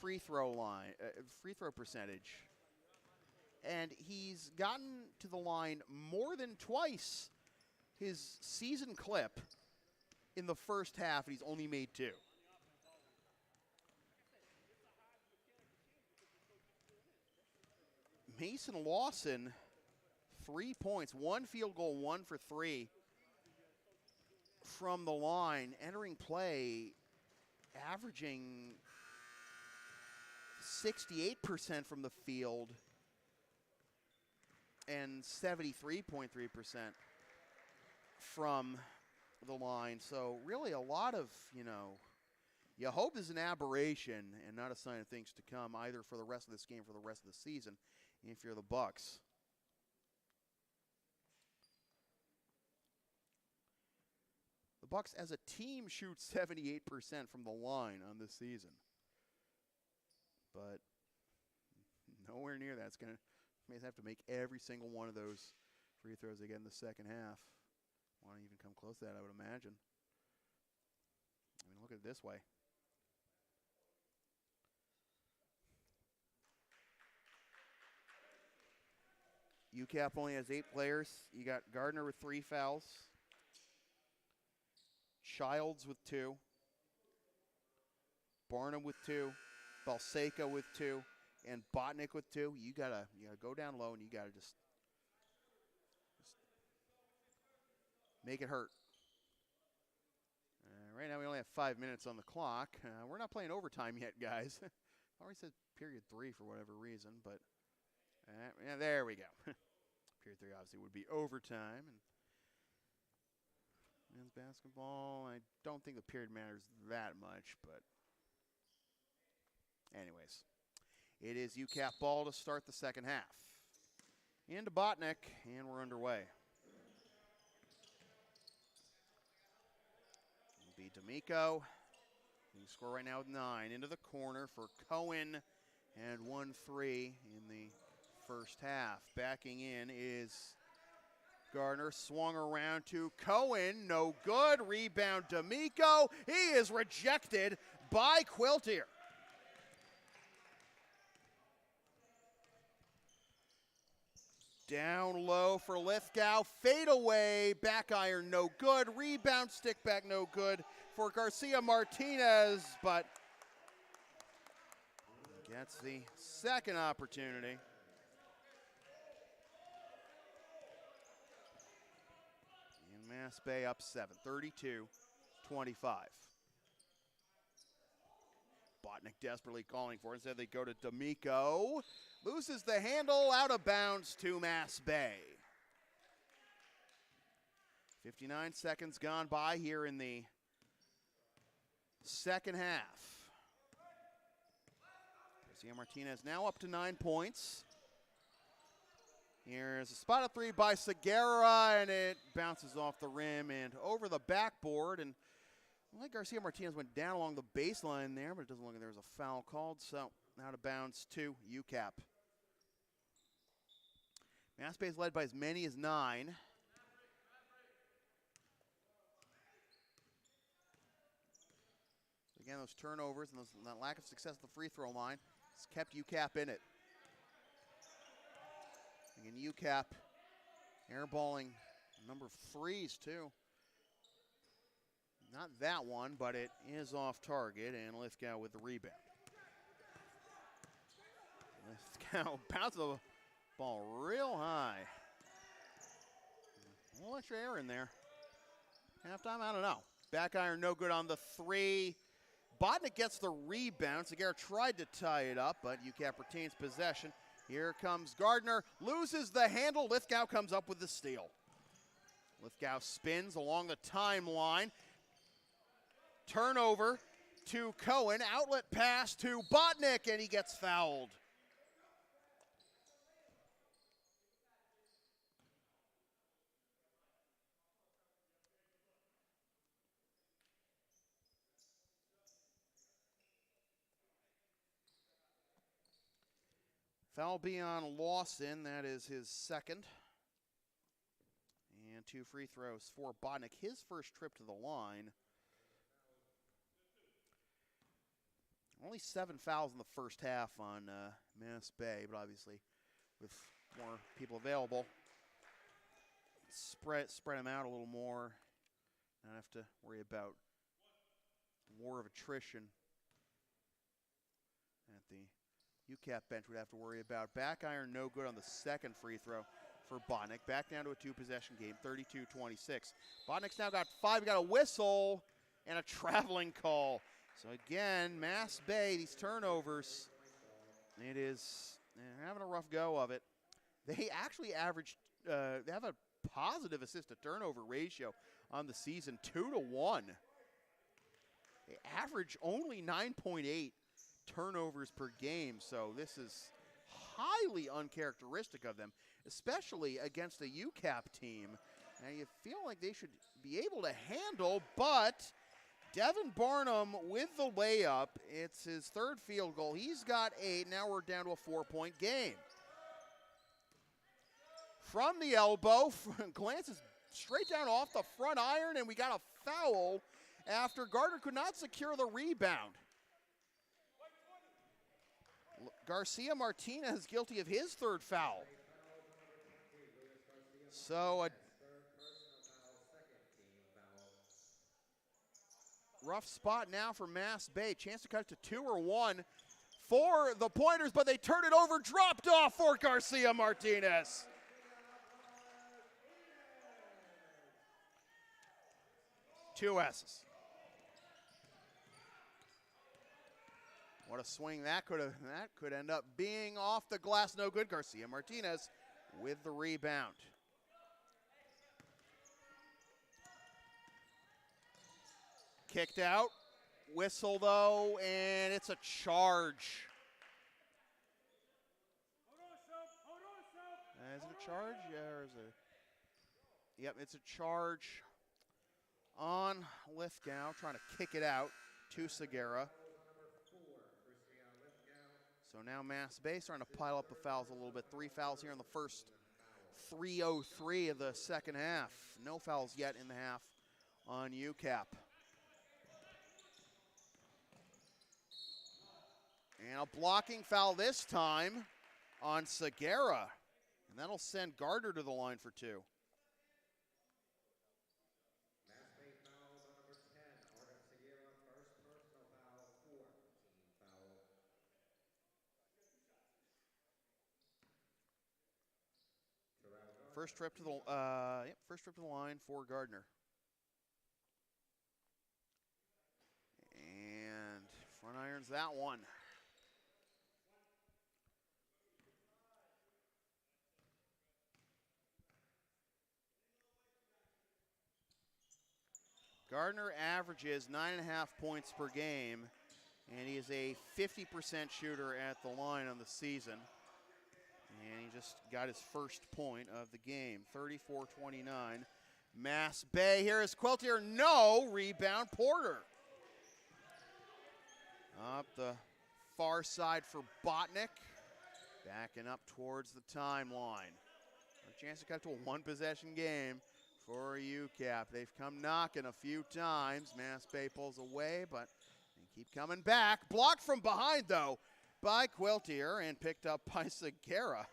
free throw percentage, and he's gotten to the line more than twice his season clip in the first half, and he's only made 2. Mason Lawson, 3 points, 1 field goal, 1 for 3 from the line, entering play, averaging 68% from the field and 73.3% from the line. So really a lot of, you hope is an aberration and not a sign of things to come, either for the rest of this game, for the rest of the season, if you're the Bucks. The Bucks as a team shoot 78% from the line on this season. But nowhere near that. It's going to may have to make every single one of those free throws again in the second half. Want to even come close to that, I would imagine. I mean, look at it this way. UCAP only has 8 players. You got Gardner with 3 fouls, Childs with 2, Barnum with 2, Balseca with 2, and Botnick with 2. You gotta go down low, and you gotta just make it hurt. Right now we only have 5 minutes on the clock. We're not playing overtime yet, guys. I already said period 3 for whatever reason, but yeah, there we go. Period 3 obviously would be overtime. And men's basketball, I don't think the period matters that much, but anyways, it is UCAP ball to start the second half. Into Botnick, and we're underway. It'll be D'Amico. He can score right now with 9. Into the corner for Cohen, and 1-3 in the first half. Backing in is Gardner, swung around to Cohen, no good. Rebound D'Amico. He is rejected by Quiltier. Down low for Lithgow, fade away, back iron no good, rebound stick back no good for Garcia Martinez, but gets the second opportunity. And Mass Bay up 7, 32-25. Botnick desperately calling for it. Instead they go to D'Amico. Loses the handle, out of bounds to Mass Bay. 59 seconds gone by here in the second half. Garcia Martinez now up to 9 points. Here's a spot of 3 by Segura, and it bounces off the rim and over the backboard. And I think Garcia Martinez went down along the baseline there, but it doesn't look like there was a foul called, so out of bounds to UCAP. Mass Bay is led by as many as 9. Again, those turnovers and that lack of success at the free throw line has kept UCAP in it. Again, UCAP airballing a number of threes too. Not that one, but it is off target, and Lithgow with the rebound. Lithgow bounces the ball real high. A little extra air in there. Halftime, I don't know. Back iron no good on the 3. Botnick gets the rebound. Segura tried to tie it up, but UCAP retains possession. Here comes Gardner, loses the handle. Lithgow comes up with the steal. Lithgow spins along the timeline. Turnover to Cohen, outlet pass to Botnick, and he gets fouled. Foul be on Lawson, that is his second. And 2 free throws for Botnick, his first trip to the line. Only 7 fouls in the first half on Mass Bay, but obviously with more people available, spread them out a little more. Not have to worry about war of attrition at the UCAP bench. Would have to worry about. Back iron no good on the second free throw for Botnick. Back down to a 2-possession game, 32-26. Botnick's now got 5. Got a whistle and a traveling call. So again, Mass Bay, these turnovers, they're having a rough go of it. They actually averaged, they have a positive assist to turnover ratio on the season, 2-1. They average only 9.8 turnovers per game, so this is highly uncharacteristic of them, especially against a UCAP team. Now you feel like they should be able to handle, but Devin Barnum with the layup. It's his 3rd field goal. He's got 8. Now we're down to a 4-point game. From the elbow, glances straight down off the front iron, and we got a foul after Gardner could not secure the rebound. Garcia Martinez guilty of his 3rd foul. So a rough spot now for Mass Bay. Chance to cut it to 2 or 1 for the Pointers, but they turn it over, dropped off for Garcia Martinez. 2 S's. What a swing that could end up being off the glass. No good. Garcia Martinez with the rebound. Kicked out. Whistle though, and it's a charge. Is it a charge? Yeah, or is it? Yep, it's a charge on Lithgow, trying to kick it out to Segura. So now Mass Bay starting to pile up the fouls a little bit. 3 fouls here in the first 3:03 of the second half. No fouls yet in the half on UCAP. And a blocking foul this time on Segura. And that'll send Gardner to the line for 2. Mass Bay fouls on number 10, Artem Segura, first personal foul, 4th team foul. First trip to the line for Gardner. And front irons that one. Gardner averages 9.5 points per game, and he is a 50% shooter at the line on the season. And he just got his first point of the game, 34-29. Mass Bay, here is Quiltier, no, rebound Porter. Up the far side for Botnick, backing up towards the timeline. A chance to cut to a 1-possession game for UCAP. They've come knocking a few times. Mass Bay pulls away, but they keep coming back. Blocked from behind, though, by Quiltier and picked up by Segura.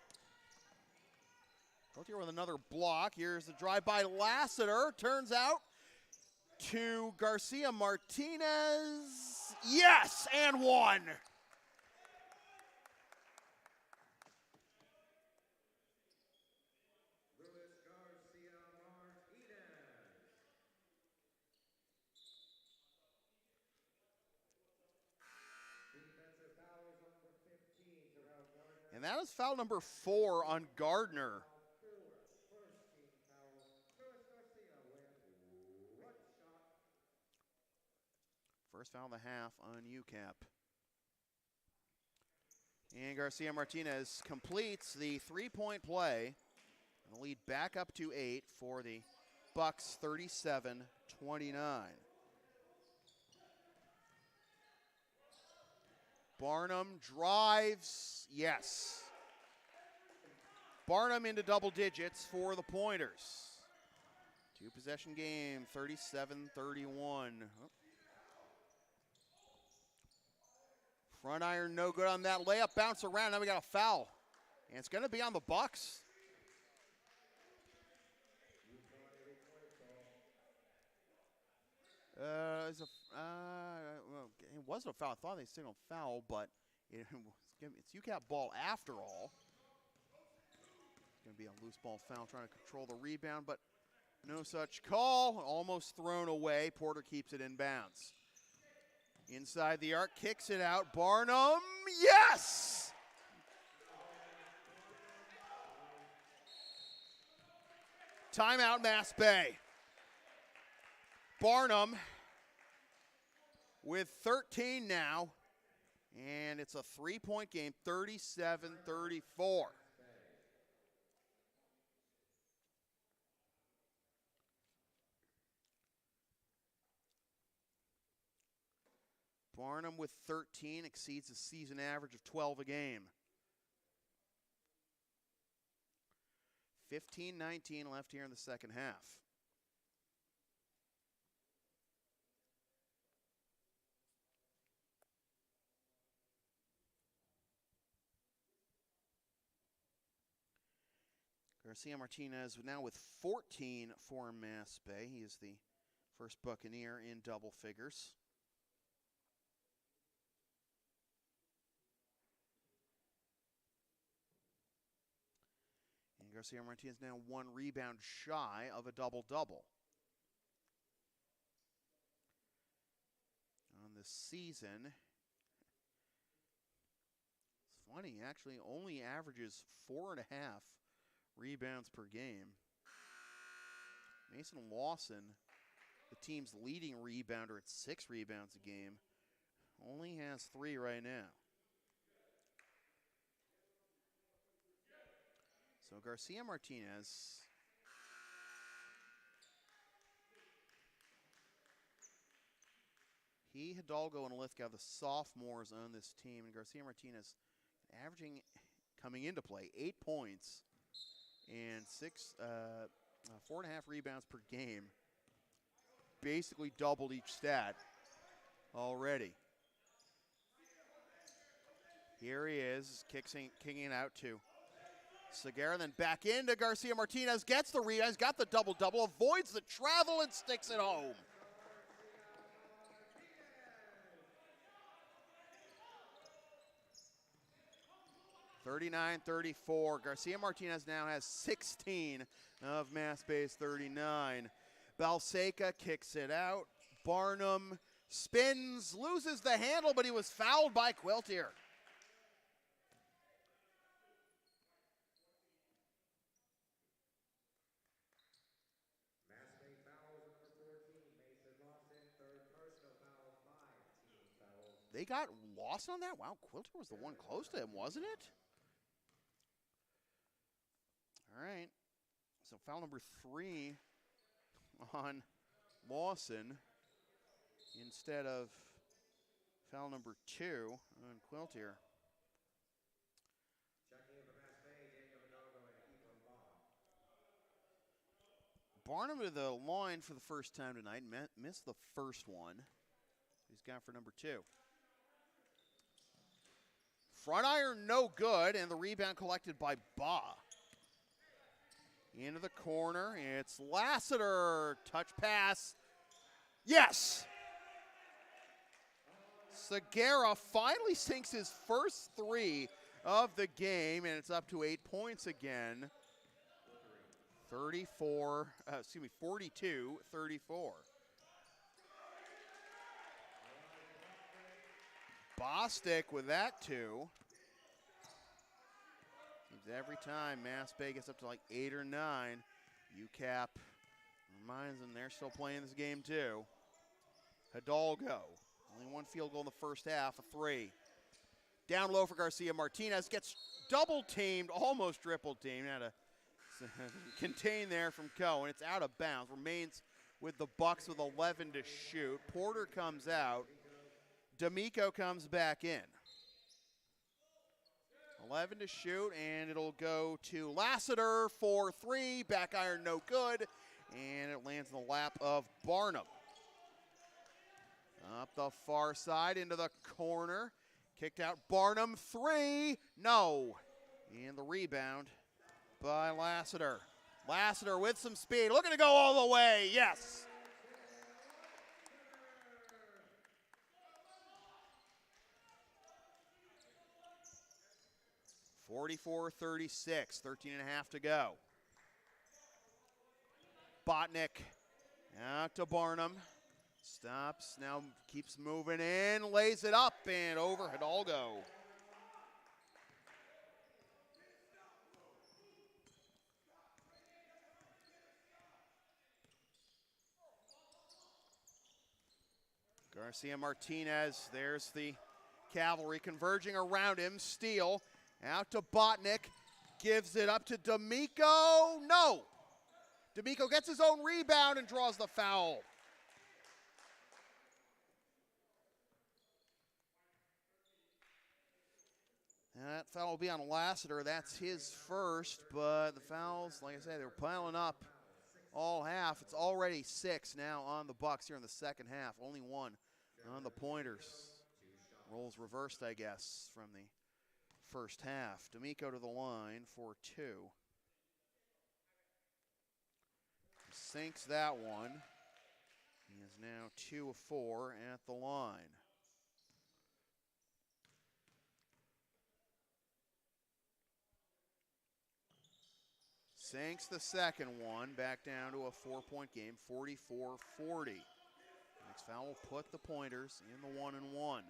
Quiltier with another block. Here's the drive by Lassiter. Turns out to Garcia Martinez. Yes, and 1. And that is foul number 4 on Gardner. First foul of the half on UCAP. And Garcia Martinez completes the 3-point play. And the lead back up to 8 for the Bucks, 37-29. Barnum drives, yes. Barnum into double digits for the Pointers. 2-possession game, 37-31. Front iron no good on that layup, bounce around, now we got a foul. And it's gonna be on the Bucks. Well, it wasn't a foul. I thought they signaled foul, but it's UCAP ball after all. It's going to be a loose ball foul trying to control the rebound, but no such call. Almost thrown away. Porter keeps it in bounds. Inside the arc, kicks it out. Barnum, yes! Timeout, Mass Bay. Barnum with 13 now, and it's a 3-point game, 37-34. Barnum with 13 exceeds the season average of 12 a game. 15-19 left here in the second half. Garcia Martinez now with 14 for Mass Bay. He is the first Buccaneer in double figures. And Garcia Martinez now 1 rebound shy of a double-double. season. It's funny, he actually only averages 4.5 rebounds per game. Mason Lawson, the team's leading rebounder at 6 rebounds a game, only has 3 right now. So Garcia Martinez. He, Hidalgo, and Lithgow, the sophomores on this team, and Garcia Martinez averaging, coming into play, 8 points and 4.5 rebounds per game. Basically doubled each stat already. Here he is, kicking it out to Segura, then back into Garcia Martinez, gets the rebound, he's got the double-double, avoids the travel and sticks it home. (39-34). Garcia Martinez now has 16 of Mass Bay's 39. Balseca kicks it out. Barnum spins, loses the handle, but he was fouled by Quiltier. Mass Bay fouls number 14, Mason Lawson, third personal foul, 5 team fouls. They got Lawson on that? Wow, Quiltier was the one close to him, wasn't it? All right, so foul number 3 on Lawson instead of foul number 2 on Quiltier. Checking in for Mass Bay, Daniel Hidalgo and Ethan Law. Barnum to the line for the first time tonight, missed the first one. He's gone for number 2. Front iron no good, and the rebound collected by Ba. Into the corner, it's Lassiter, touch pass, yes! Segura finally sinks his first 3 of the game, and it's up to 8 points again. 42-34. Bostic with that 2. Every time Mass Bay gets up to like 8 or 9, UCAP reminds them they're still playing this game too. Hidalgo, only 1 field goal in the first half, a 3. Down low for Garcia Martinez, gets double teamed, almost triple teamed. Had to contain there from Cohen. It's out of bounds, remains with the Bucks with 11 to shoot. Porter comes out, D'Amico comes back in. 11 to shoot, and it'll go to Lassiter for 3. Back iron no good, and it lands in the lap of Barnum. Up the far side into the corner. Kicked out Barnum, 3, no. And the rebound by Lassiter. Lassiter with some speed, looking to go all the way, yes. 44-36, 13 and a half to go. Botnick out to Barnum. Stops, now keeps moving in, lays it up and over Hidalgo. Garcia Martinez, there's the cavalry converging around him. Steele out to Botnick, gives it up to D'Amico, no. D'Amico gets his own rebound and draws the foul. And that foul will be on Lassiter. That's his first, but the fouls, like I said, they were piling up all half. It's already 6 now on the Bucks here in the second half. Only 1 on the Pointers. Roles reversed, I guess, from the first half. D'Amico to the line for 2. Sinks that one. He is now 2 of 4 at the line. Sinks the second one, back down to a 4-point game, 44-40. Next foul will put the Pointers in the 1-1.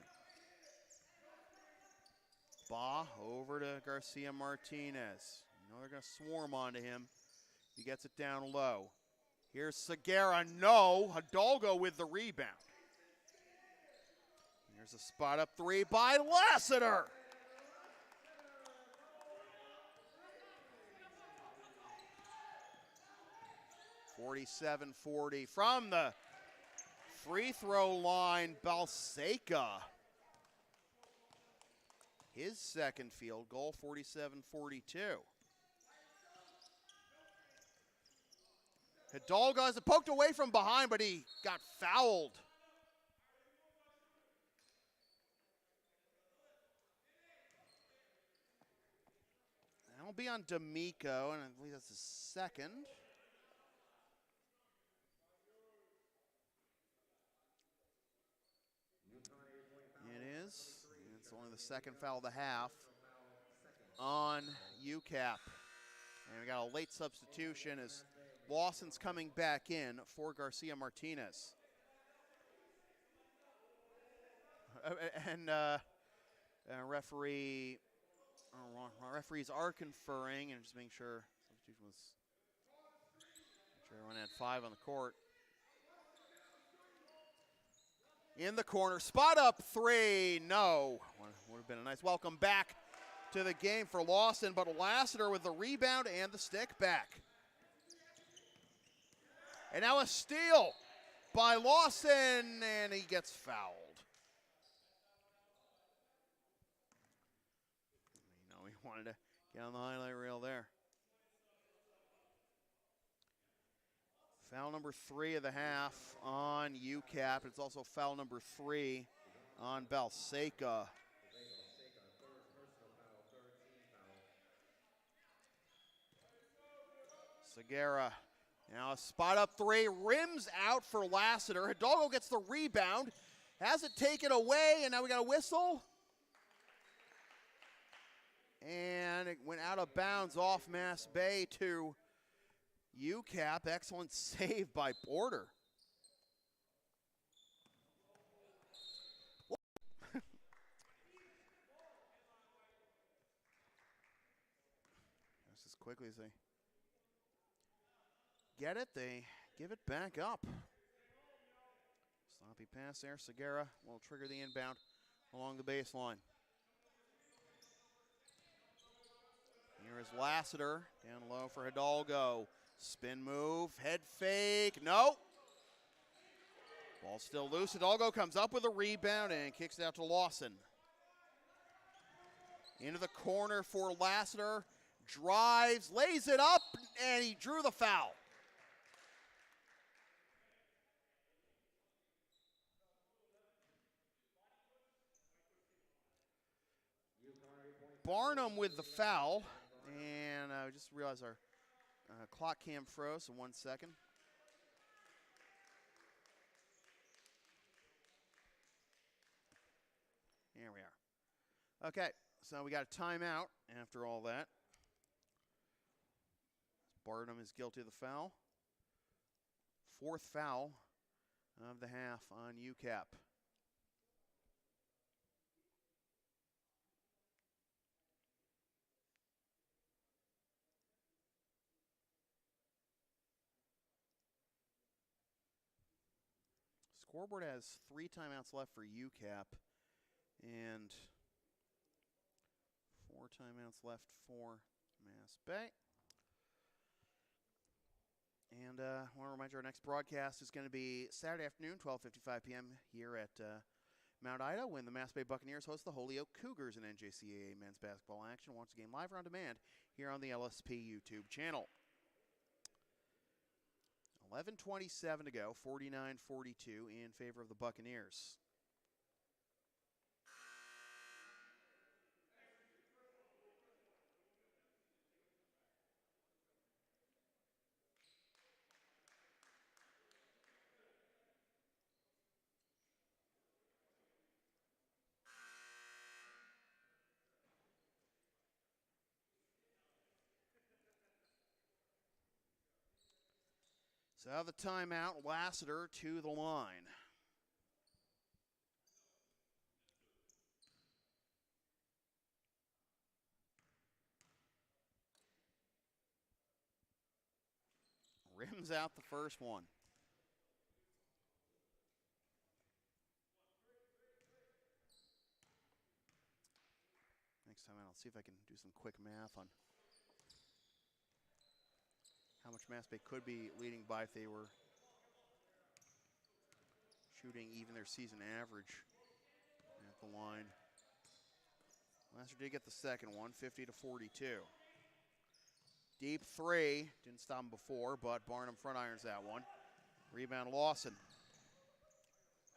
Ba over to Garcia Martinez. You know they're going to swarm onto him. He gets it down low. Here's Segura. No. Hidalgo with the rebound. Here's a spot up three by Lassiter. (47-40) from the free throw line, Balseca. His second field goal, 47-42. Hidalgo has it poked away from behind, but he got fouled. That'll be on D'Amico, and I believe that's his second. It is. It's only the second foul of the half on UCAP. And we got a late substitution as Lawson's coming back in for Garcia Martinez. And referees are conferring and just making sure substitution was. Sure, everyone had 5 on the court. In the corner, spot up three, no. Would have been a nice welcome back to the game for Lawson, but Lassiter with the rebound and the stick back. And now a steal by Lawson, and he gets fouled. You know, he wanted to get on the highlight reel there. Foul number 3 of the half on UCAP. It's also foul number 3 on Balseca. Segura. Now a spot up three, rims out for Lassiter. Hidalgo gets the rebound, has it taken away, and now we got a whistle. And it went out of bounds off Mass Bay to UCAP. Excellent save by Porter. Just as quickly as they get it, they give it back up. Sloppy pass there. Segura will trigger the inbound along the baseline. Here is Lassiter, down low for Hidalgo. Spin move, head fake, no. Ball still loose. Hidalgo comes up with a rebound and kicks it out to Lawson. Into the corner for Lassiter. Drives, lays it up, and he drew the foul. Barnum with the foul, and I just realized our clock cam froze, so 1 second. Here we are. Okay, so we got a timeout after all that. Barnum is guilty of the foul. 4th foul of the half on UCAP. Scoreboard has 3 timeouts left for UCAP and 4 timeouts left for Mass Bay. And I want to remind you our next broadcast is going to be Saturday afternoon, 12:55 p.m. here at Mount Ida when the Mass Bay Buccaneers host the Holyoke Cougars in NJCAA men's basketball action. Watch the game live or on demand here on the LSP YouTube channel. 11:27 to go, 49-42 in favor of the Buccaneers. So the timeout, Lassiter to the line. Rims out the first one. Next time I'll see if I can do some quick math on how much Mass Bay could be leading by if they were shooting even their season average at the line. Lassiter did get the second one, 50-42. Deep three, didn't stop him before, but Barnum front irons that one. Rebound Lawson.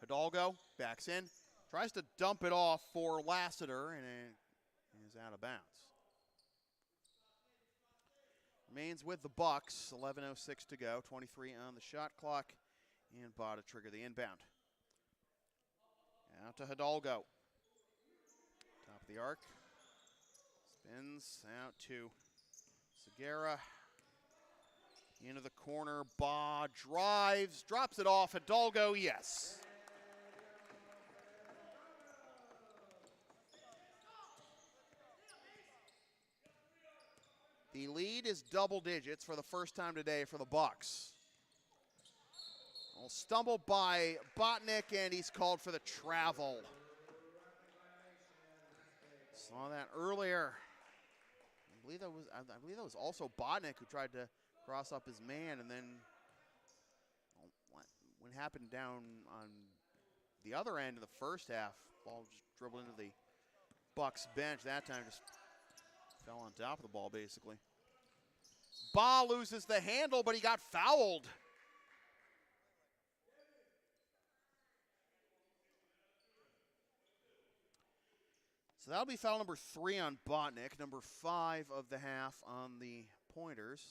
Hidalgo backs in, tries to dump it off for Lassiter, and it is out of bounds. Remains with the Bucks, 11:06 to go, 23 on the shot clock, and Ba to trigger the inbound. Out to Hidalgo. Top of the arc. Spins out to Segura. Into the corner, Ba drives, drops it off. Hidalgo, yes. The lead is double digits for the first time today for the Bucks. Stumbled by Botnick, and he's called for the travel. Saw that earlier. I believe that was also Botnick who tried to cross up his man, and then what happened down on the other end of the first half, ball just dribbled into the Bucks bench. That time just fell on top of the ball, basically. Ba loses the handle, but he got fouled. So that'll be foul number 3 on Botnick, number 5 of the half on the Pointers.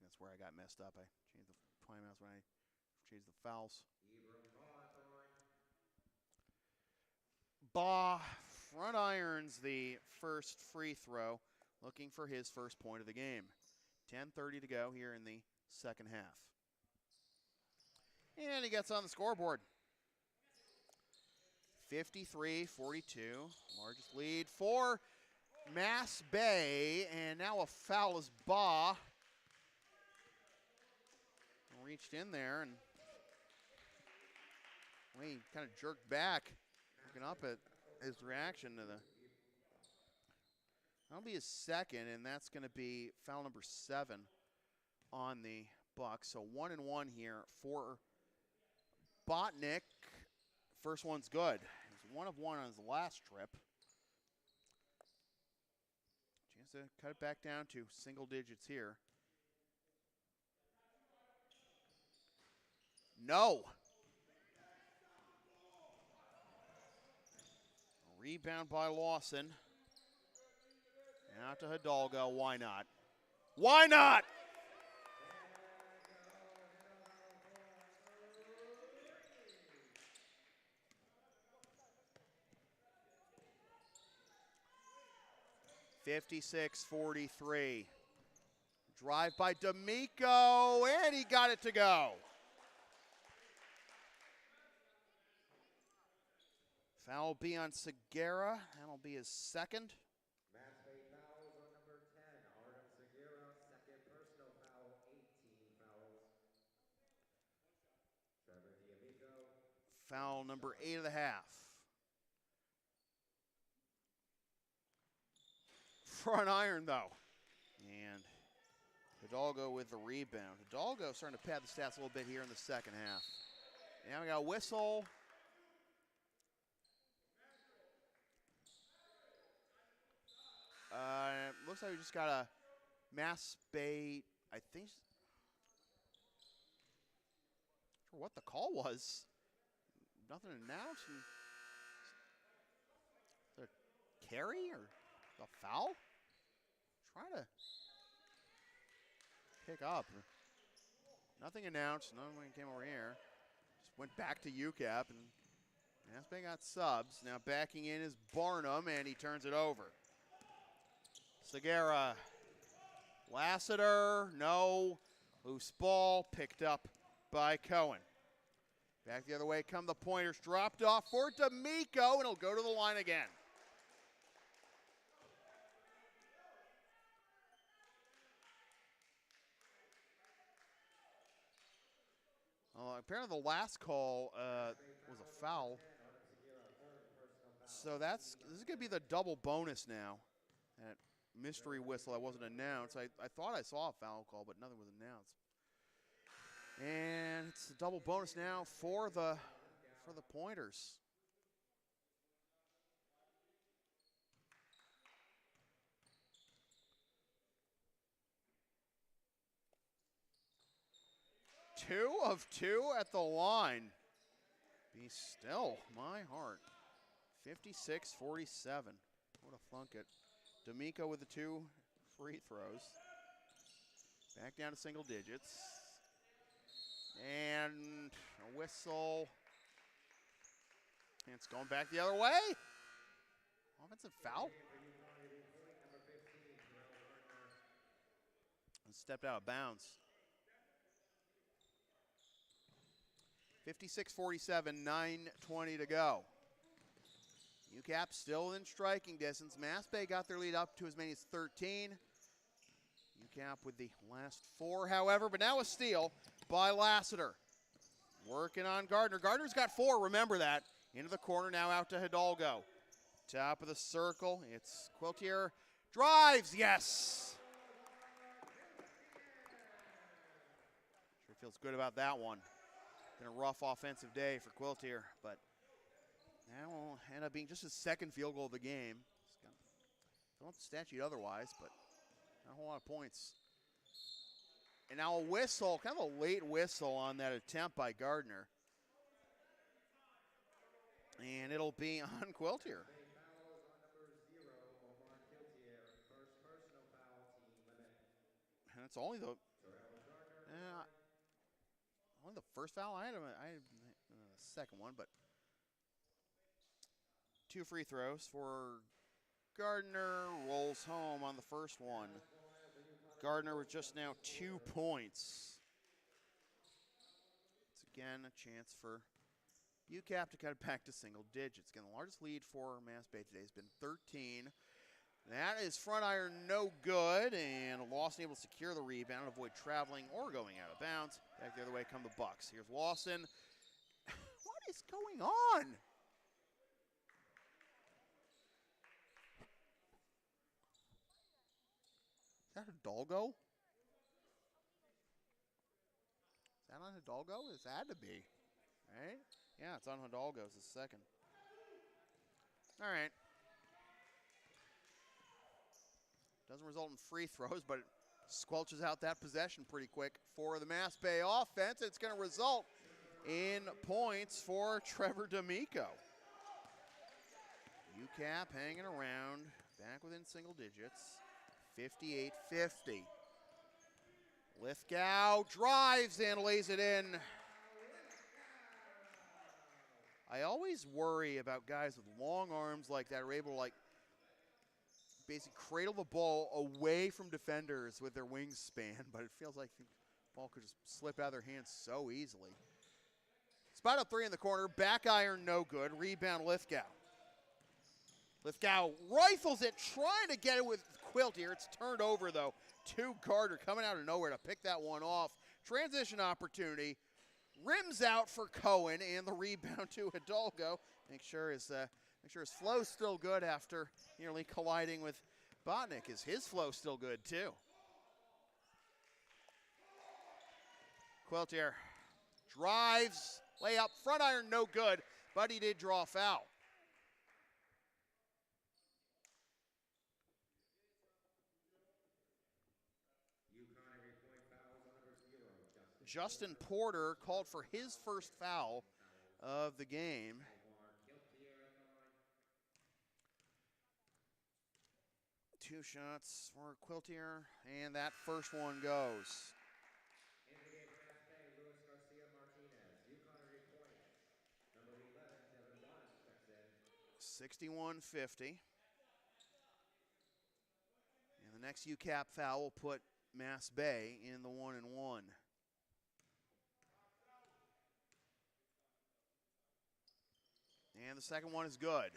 That's where I got messed up. I changed the timeouts when I changed the fouls. Ba front irons the first free throw, looking for his first point of the game. 10:30 to go here in the second half. And he gets on the scoreboard. 53-42, largest lead for Mass Bay, and now a foul as Ba reached in there, and he kind of jerked back, looking up at his reaction to the. That'll be his second, and that's going to be foul number 7 on the Bucks. So 1-1 here for Botnick. First one's good. He's 1 of 1 on his last trip. Chance to cut it back down to single digits here. No. A rebound by Lawson. And out to Hidalgo. Why not? Why not? (56-43). Drive by D'Amico, and he got it to go. Foul will be on Segura. That'll be his second. Mass Bay fouls on number 10, Artem Segura, second personal foul, 18 fouls. Trevor D'Amico. Foul number 8 of the half. Front iron, though. And Hidalgo with the rebound. Hidalgo starting to pad the stats a little bit here in the second half. Now we got a whistle. Looks like we just got a Mass Bay, I think. Not sure what the call was. Nothing announced. The carry or the foul? Try to pick up. Nothing announced. No one came over here. Just went back to UCAP, and Mass Bay got subs. Now backing in is Barnum, and he turns it over. Segura, Lassiter, no. Loose ball picked up by Cohen. Back the other way come the Pointers. Dropped off for D'Amico, and he'll go to the line again. apparently the last call was a foul. So this is going to be the double bonus now. That mystery whistle that wasn't announced. I thought I saw a foul call, but nothing was announced. And it's a double bonus now for the Pointers. Two of two at the line. Be still, my heart. 56-47. What a flunk it. D'Amico with the 2 free throws. Back down to single digits. And a whistle. And it's going back the other way. Offensive foul. And stepped out of bounds. 56-47, 9:20 to go. UCAP still in striking distance. Mass Bay got their lead up to as many as 13. UCAP with the last 4, however, but now a steal by Lassiter. Working on Gardner. Gardner's got 4, remember that. Into the corner, now out to Hidalgo. Top of the circle, it's Quiltier. Drives, yes! Sure feels good about that one. Been a rough offensive day for Quiltier, but that will end up being just his 2nd field goal of the game. Fill up the stat sheet otherwise, but not a whole lot of points. And now a whistle, kind of a late whistle on that attempt by Gardner. And it'll be on Quiltier. And it's only the first foul. I had the second one, but 2 free throws for Gardner. Rolls home on the first one. Gardner with just now 2 points. It's again a chance for UCAP to cut it back to single digits. Again, the largest lead for Mass Bay today has been 13. That is front iron no good, and Lawson able to secure the rebound, avoid traveling or going out of bounds. Back the other way come the Bucks. Here's Lawson. What is going on? Is that Hidalgo? Is that on Hidalgo? It had to be, right? Yeah, it's on Hidalgo. It's the second. All right. Doesn't result in free throws, but it squelches out that possession pretty quick for the Mass Bay offense. It's going to result in points for Trevor D'Amico. UCAP hanging around, back within single digits, 58-50. Lithgow drives and lays it in. I always worry about guys with long arms like that are able to basically cradle the ball away from defenders with their wingspan, but it feels like the ball could just slip out of their hands so easily. Spot up 3 in the corner, back iron no good, rebound Lithgow. Lithgow rifles it, trying to get it with Quiltier. It's turned over though to Gardner, coming out of nowhere to pick that one off. Transition opportunity, rims out for Cohen, and the rebound to Hidalgo. Make sure his flow's still good after nearly colliding with Botnick. Is his flow still good too? Quiltier drives, layup, front iron no good, but he did draw a foul. Justin Porter called for his first foul of the game. Two shots for Quiltier, and that first one goes. 61-50. And the next UCAP foul will put Mass Bay in the 1-and-1. And the second one is good.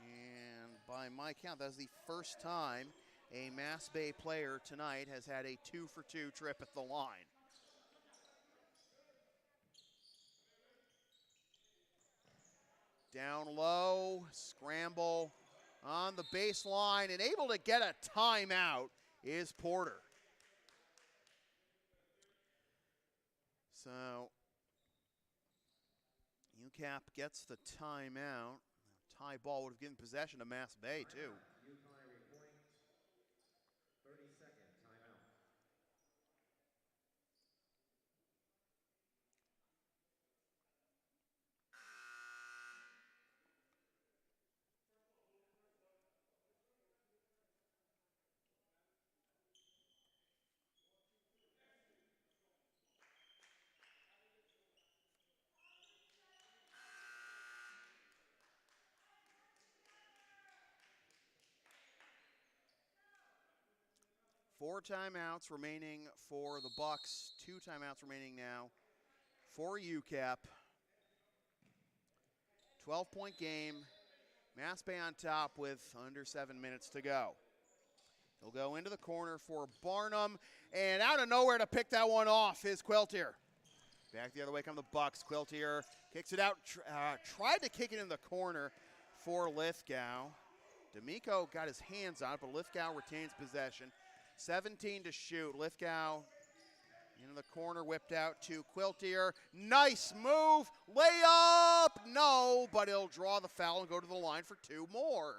And by my count, that's the first time a Mass Bay player tonight has had a 2-for-2 trip at the line. Down low, scramble on the baseline, and able to get a timeout is Porter. So UCAP gets the timeout. Tie ball would have given possession to Mass Bay too. UConnery point, 30-second timeout. Four timeouts remaining for the Bucks. 2 timeouts remaining now for UCAP. 12-point game. Mass Bay on top with under 7 minutes to go. He'll go into the corner for Barnum, and out of nowhere to pick that one off is Quiltier. Back the other way come the Bucks. Quiltier kicks it out, tried to kick it in the corner for Lithgow. D'Amico got his hands on it, but Lithgow retains possession. 17 to shoot. Lithgow into the corner, whipped out to Quiltier. Nice move, layup, no, but he'll draw the foul and go to the line for 2 more.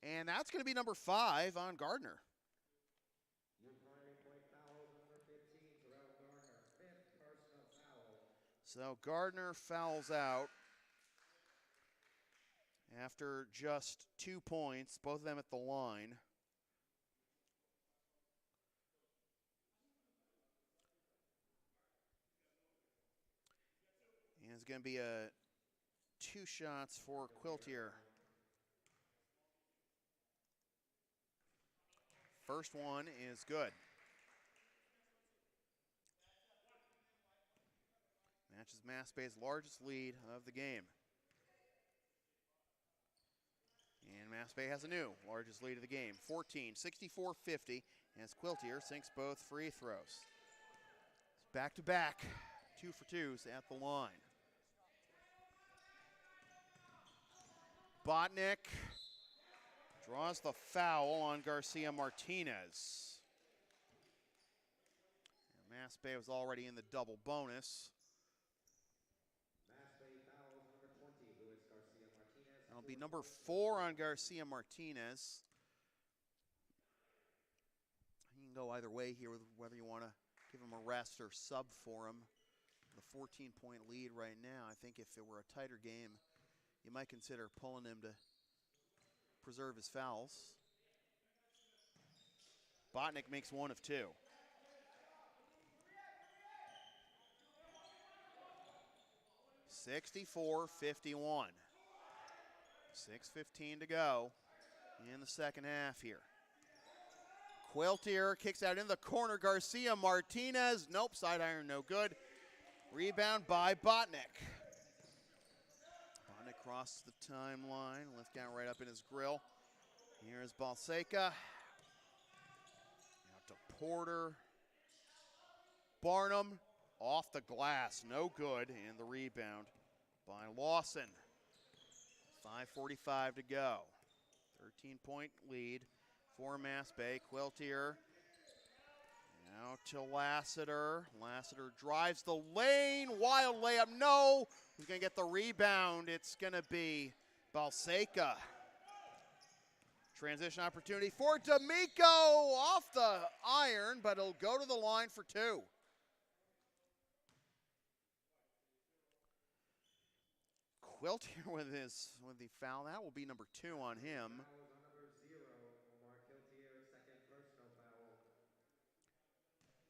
And that's going to be number 5 on Gardner. So Gardner fouls out after just 2 points, both of them at the line. And it's going to be 2 shots for Quiltier. First one is good. Matches Mass Bay's largest lead of the game. And Mass Bay has a new largest lead of the game, 14, 64-50, as Quiltier sinks both free throws. Back-to-back 2-for-2s at the line. Botnick draws the foul on Garcia Martinez. And Mass Bay was already in the double bonus. Mass Bay fouls number 20, Luis Garcia Martinez. That'll be number 4 on Garcia Martinez. You can go either way here with whether you want to give him a rest or sub for him. The 14-point lead right now. I think if it were a tighter game, you might consider pulling him to preserve his fouls. Botnick makes 1 of 2. (64-51). 6:15 to go in the second half here. Quiltier kicks out in the corner. Garcia Martinez. Nope, side iron no good. Rebound by Botnick. Botnick crosses the timeline. Lithgow right up in his grill. Here's Balseca. Out to Porter. Barnum off the glass. No good. And the rebound by Lawson. 5:45 to go. 13-point lead for Mass Bay. Quiltier out to Lassiter. Lassiter drives the lane. Wild layup. No. Who's going to get the rebound? It's going to be Balseca. Transition opportunity for D'Amico. Off the iron, but he'll go to the line for 2. Quiltier with the foul. That will be number 2 on him. Fouls on number 0, Omar Quiltier, second personal foul.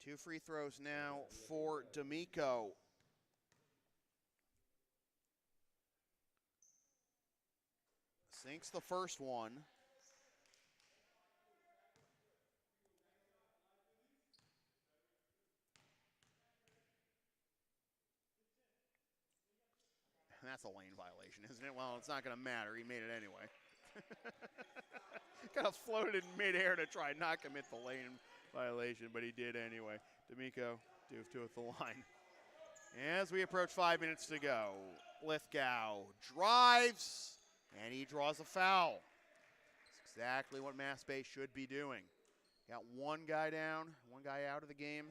2 free throws now for D'Amico. Sinks the first one. That's a lane violation, isn't it? Well, it's not going to matter. He made it anyway. Kind of floated in midair to try and not commit the lane violation, but he did anyway. D'Amico dove to it the line. As we approach 5 minutes to go, Lithgow drives, and he draws a foul. That's exactly what Mass Bay should be doing. Got one guy down, one guy out of the game.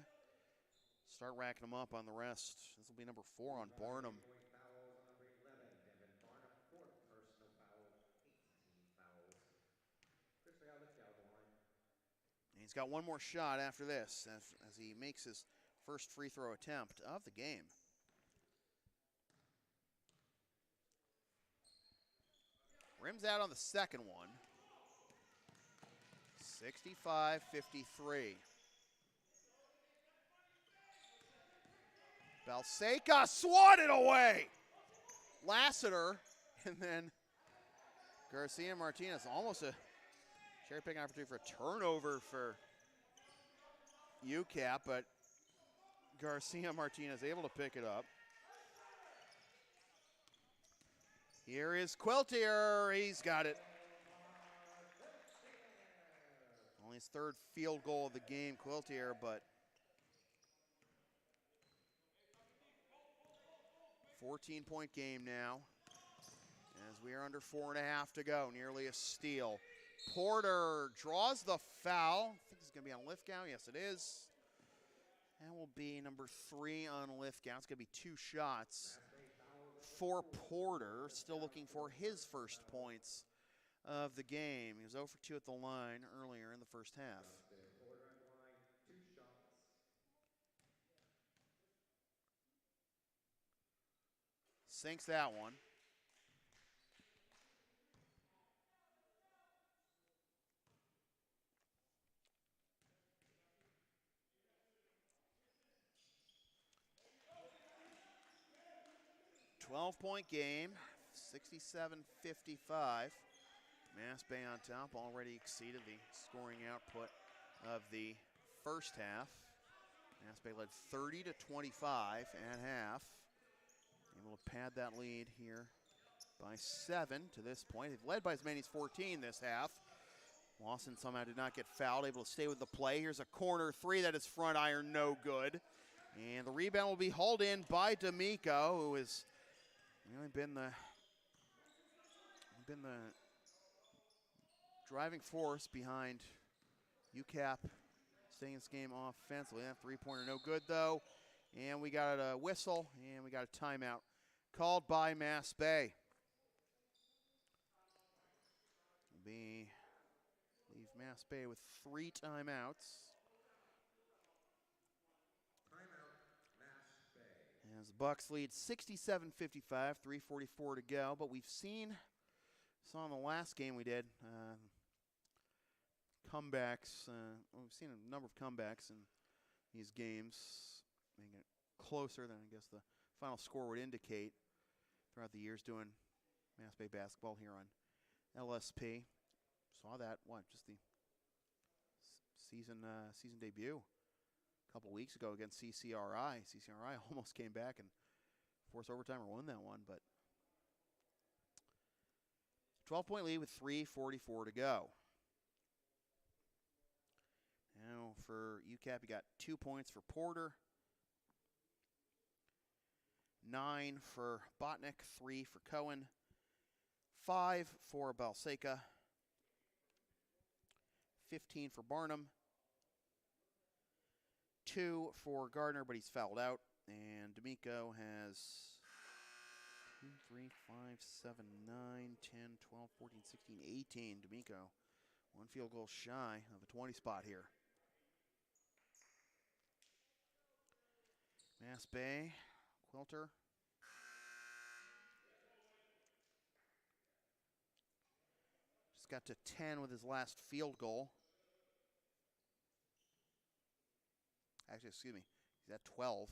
Start racking them up on the rest. This will be number 4 on Barnum. And he's got one more shot after this as he makes his first free throw attempt of the game. Rims out on the second one. 65-53. Balseca swatted away. Lassiter, and then Garcia Martinez. Almost a cherry picking opportunity for a turnover for UCAP, but Garcia Martinez able to pick it up. Here is Quiltier. He's got it. Only his third field goal of the game, Quiltier, but 14-point game now as we are under 4.5 to go, nearly a steal. Porter draws the foul. I think it's going to be on Lithgow. Yes, it is. That will be number 3 on Lithgow. It's going to be 2 shots for Porter, still looking for his first points of the game. He was 0 for 2 at the line earlier in the first half. Sinks that one. .point game, 67-55. Mass Bay on top, already exceeded the scoring output of the first half. Mass Bay led 30-25 at half. Able to pad that lead here by 7 to this point. They've led by as many as 14 this half. Lawson somehow did not get fouled, able to stay with the play. Here's a corner 3 that is front iron, no good. And the rebound will be hauled in by D'Amico, who has really been the driving force behind UCAP staying in this game offensively. That three-pointer no good though. And we got a whistle and we got a timeout called by Mass Bay. Leave Mass Bay with 3 timeouts. As the Bucks lead 67-55, 3:44 to go. But we've saw in the last game we did, comebacks. We've seen a number of comebacks in these games, making it closer than I guess the final score would indicate throughout the years doing Mass Bay basketball here on LSP. Saw that, just the season debut a couple weeks ago against CCRI. CCRI almost came back and forced overtime or won that one, but 12-point lead with 3:44 to go. Now for UCAP, you got 2 points for Porter, 9 for Botnick, 3 for Cohen, 5 for Balseca, 15 for Barnum, 2 for Gardner, but he's fouled out. And D'Amico has 2, 3, 5, 7, 9, 10, 12, 14, 16, 18. D'Amico, 1 field goal shy of a 20 spot here. Mass Bay, Quilter. Just got to 10 with his last field goal. Actually, excuse me, he's at 12.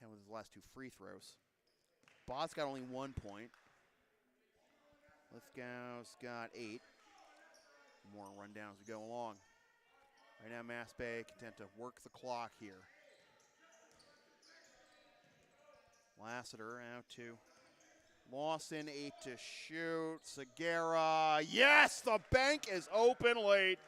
10 with his last 2 free throws. Bot's got only 1 point. Lithgow's got 8. More rundown as we go along. Right now, Mass Bay content to work the clock here. Lassiter out to Lawson 8 to shoot. Segura, yes, the bank is open late.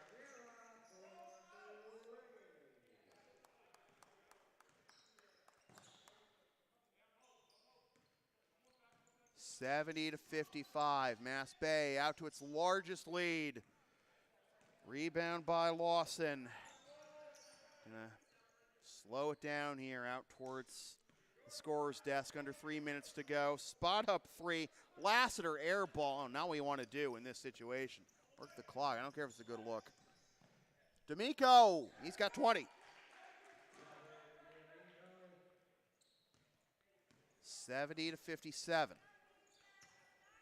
(70-55). Mass Bay out to its largest lead. Rebound by Lawson. Gonna slow it down here out towards the scorer's desk. Under 3 minutes to go. Spot up three. Lassiter air ball. Oh, now what you want to do in this situation. Work the clock. I don't care if it's a good look. D'Amico, he's got 20. 70-57.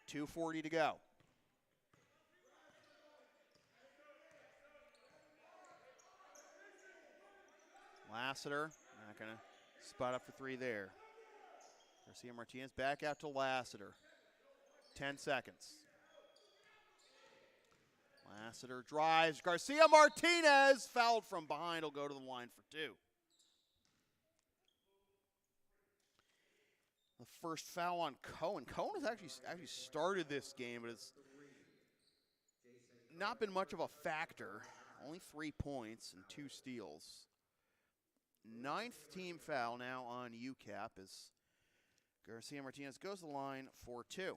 2:40 to go. Lassiter, not going to spot up for three there. Garcia Martinez back out to Lassiter. 10 seconds. Lassiter drives. Garcia Martinez fouled from behind. Will go to the line for two. The first foul on Cohen. Cohen has actually started this game, but it's not been much of a factor. Only 3 points and 2 steals. 9th team foul now on UCAP as Garcia Martinez goes to the line for two.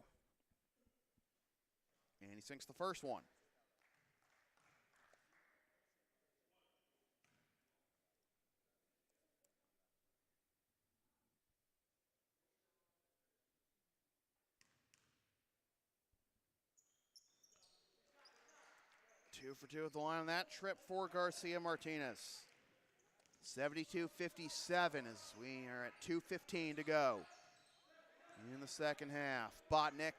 And he sinks the first one. Two for two at the line on that trip for Garcia Martinez. 72-57 as we are at 2:15 to go in the second half. Botnick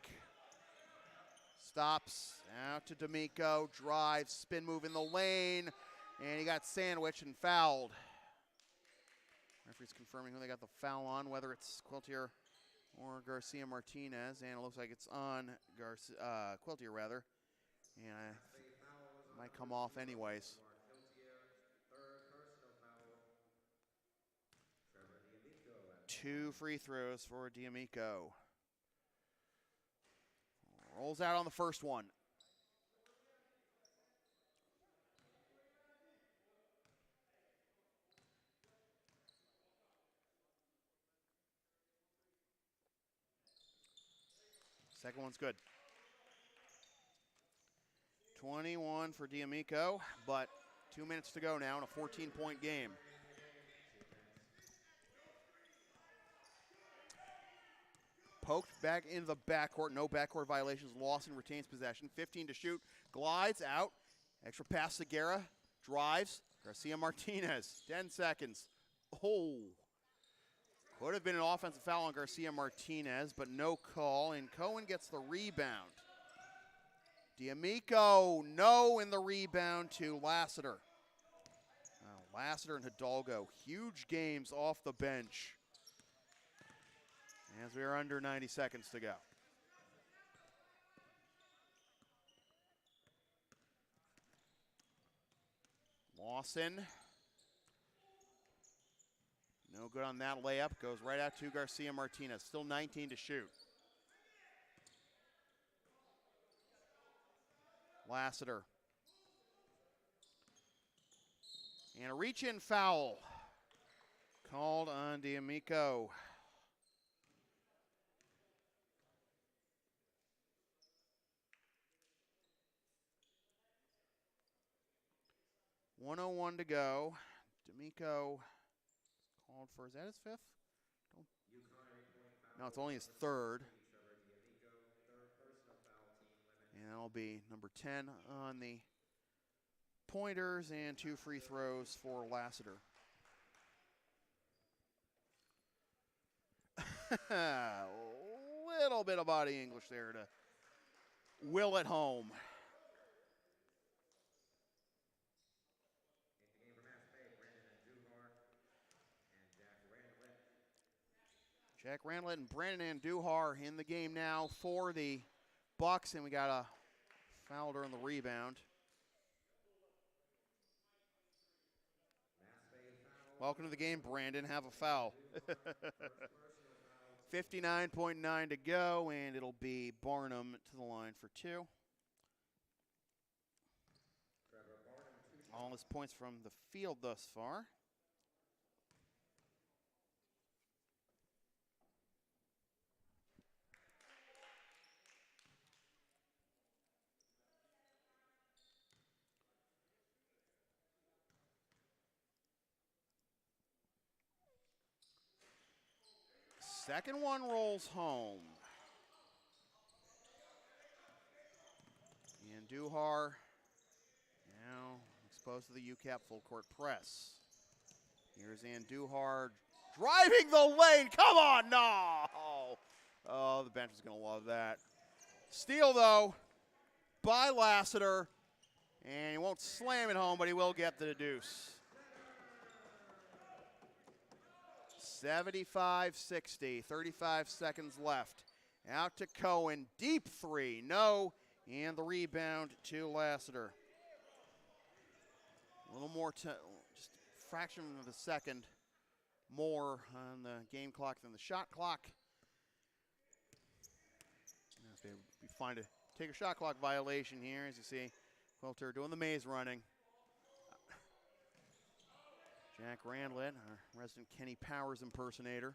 stops out to D'Amico, drives, spin move in the lane, and he got sandwiched and fouled. Referee's confirming who they got the foul on, whether it's Quiltier or Garcia Martinez, and it looks like it's on Quiltier rather, and might come off anyways. Two free throws for D'Amico. Rolls out on the first one. Second one's good. 21 for D'Amico, but 2 minutes to go now in a 14-point game. Poked back into the backcourt. No backcourt violations. Lawson retains possession. 15 to shoot. Glides out. Extra pass to Segura. Drives. Garcia Martinez. 10 seconds. Oh. Could have been an offensive foul on Garcia Martinez, but no call. And Cohen gets the rebound. D'Amico, no in the rebound to Lassiter. Lassiter and Hidalgo. Huge games off the bench. As we are under 90 seconds to go. Lawson. No good on that layup. Goes right out to Garcia Martinez. Still 19 to shoot. Lassiter. And a reach-in foul. Called on D'Amico. .101 to go. D'Amico called for, is that his fifth? No, it's only his third. And that'll be number 10 on the pointers and 2 free throws for Lassiter. A little bit of body English there to will it home. Jack Randlett and Brandon Andujar in the game now for the Bucks, and we got a foul during the rebound. Welcome to the game, Brandon. Have a foul. 59.9 to go, and it'll be Barnum to the line for 2. All his points from the field thus far. Second one rolls home. And Duhar now exposed to the UCAP full court press. Here's Andujar driving the lane. Come on, no! Oh, the bench is going to love that. Steal, though, by Lassiter. And he won't slam it home, but he will get the deuce. 75-60, 35 seconds left. Out to Cohen, deep 3, no, and the rebound to Lassiter. A little more, just a fraction of a second more on the game clock than the shot clock. It'd be fine to take a shot clock violation here, as you see. Quilter doing the maze running. Jack Randlett, our resident Kenny Powers impersonator.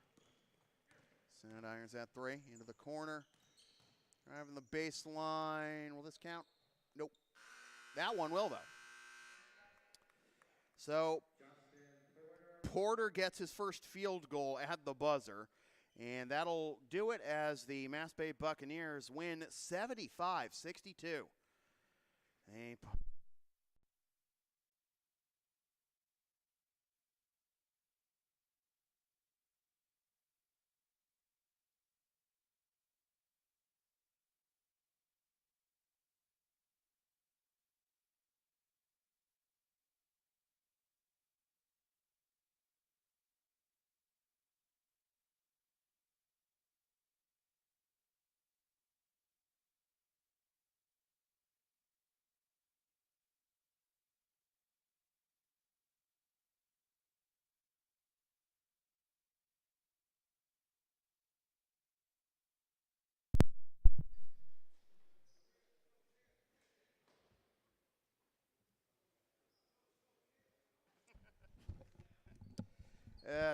Sand irons that 3 into the corner. Driving the baseline. Will this count? Nope. That one will, though. So Porter gets his first field goal at the buzzer, and that'll do it as the Mass Bay Buccaneers win 75-62.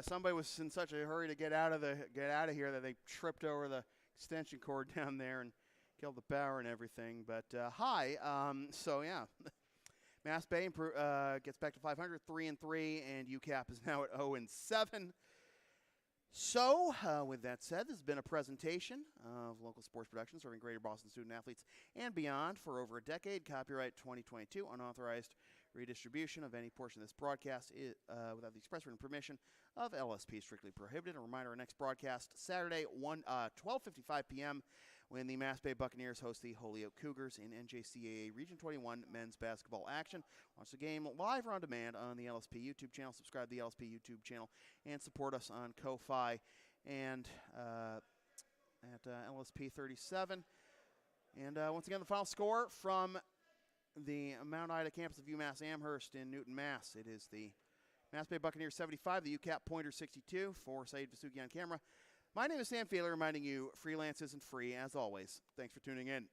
Somebody was in such a hurry to get out of here that they tripped over the extension cord down there and killed the power and everything. But so yeah, Mass Bay gets back to 500, 3-3, and UCAP is now at 0-7. So, with that said, this has been a presentation of local sports production serving Greater Boston student athletes and beyond for over a decade. Copyright 2022, unauthorized redistribution of any portion of this broadcast without the express written permission of LSP strictly prohibited. A reminder, our next broadcast Saturday, 12:55 p.m. when the Mass Bay Buccaneers host the Holyoke Cougars in NJCAA Region 21 men's basketball action. Watch the game live or on demand on the LSP YouTube channel. Subscribe to the LSP YouTube channel and support us on Ko-Fi and at LSP 37. And once again, the final score from the Mount Ida campus of UMass Amherst in Newton, Mass. It is the Mass Bay Buccaneers 75, the UCAP Pointers 62. For Saeed Vasuki on camera, my name is Sam Fiedler, reminding you freelance isn't free, as always. Thanks for tuning in.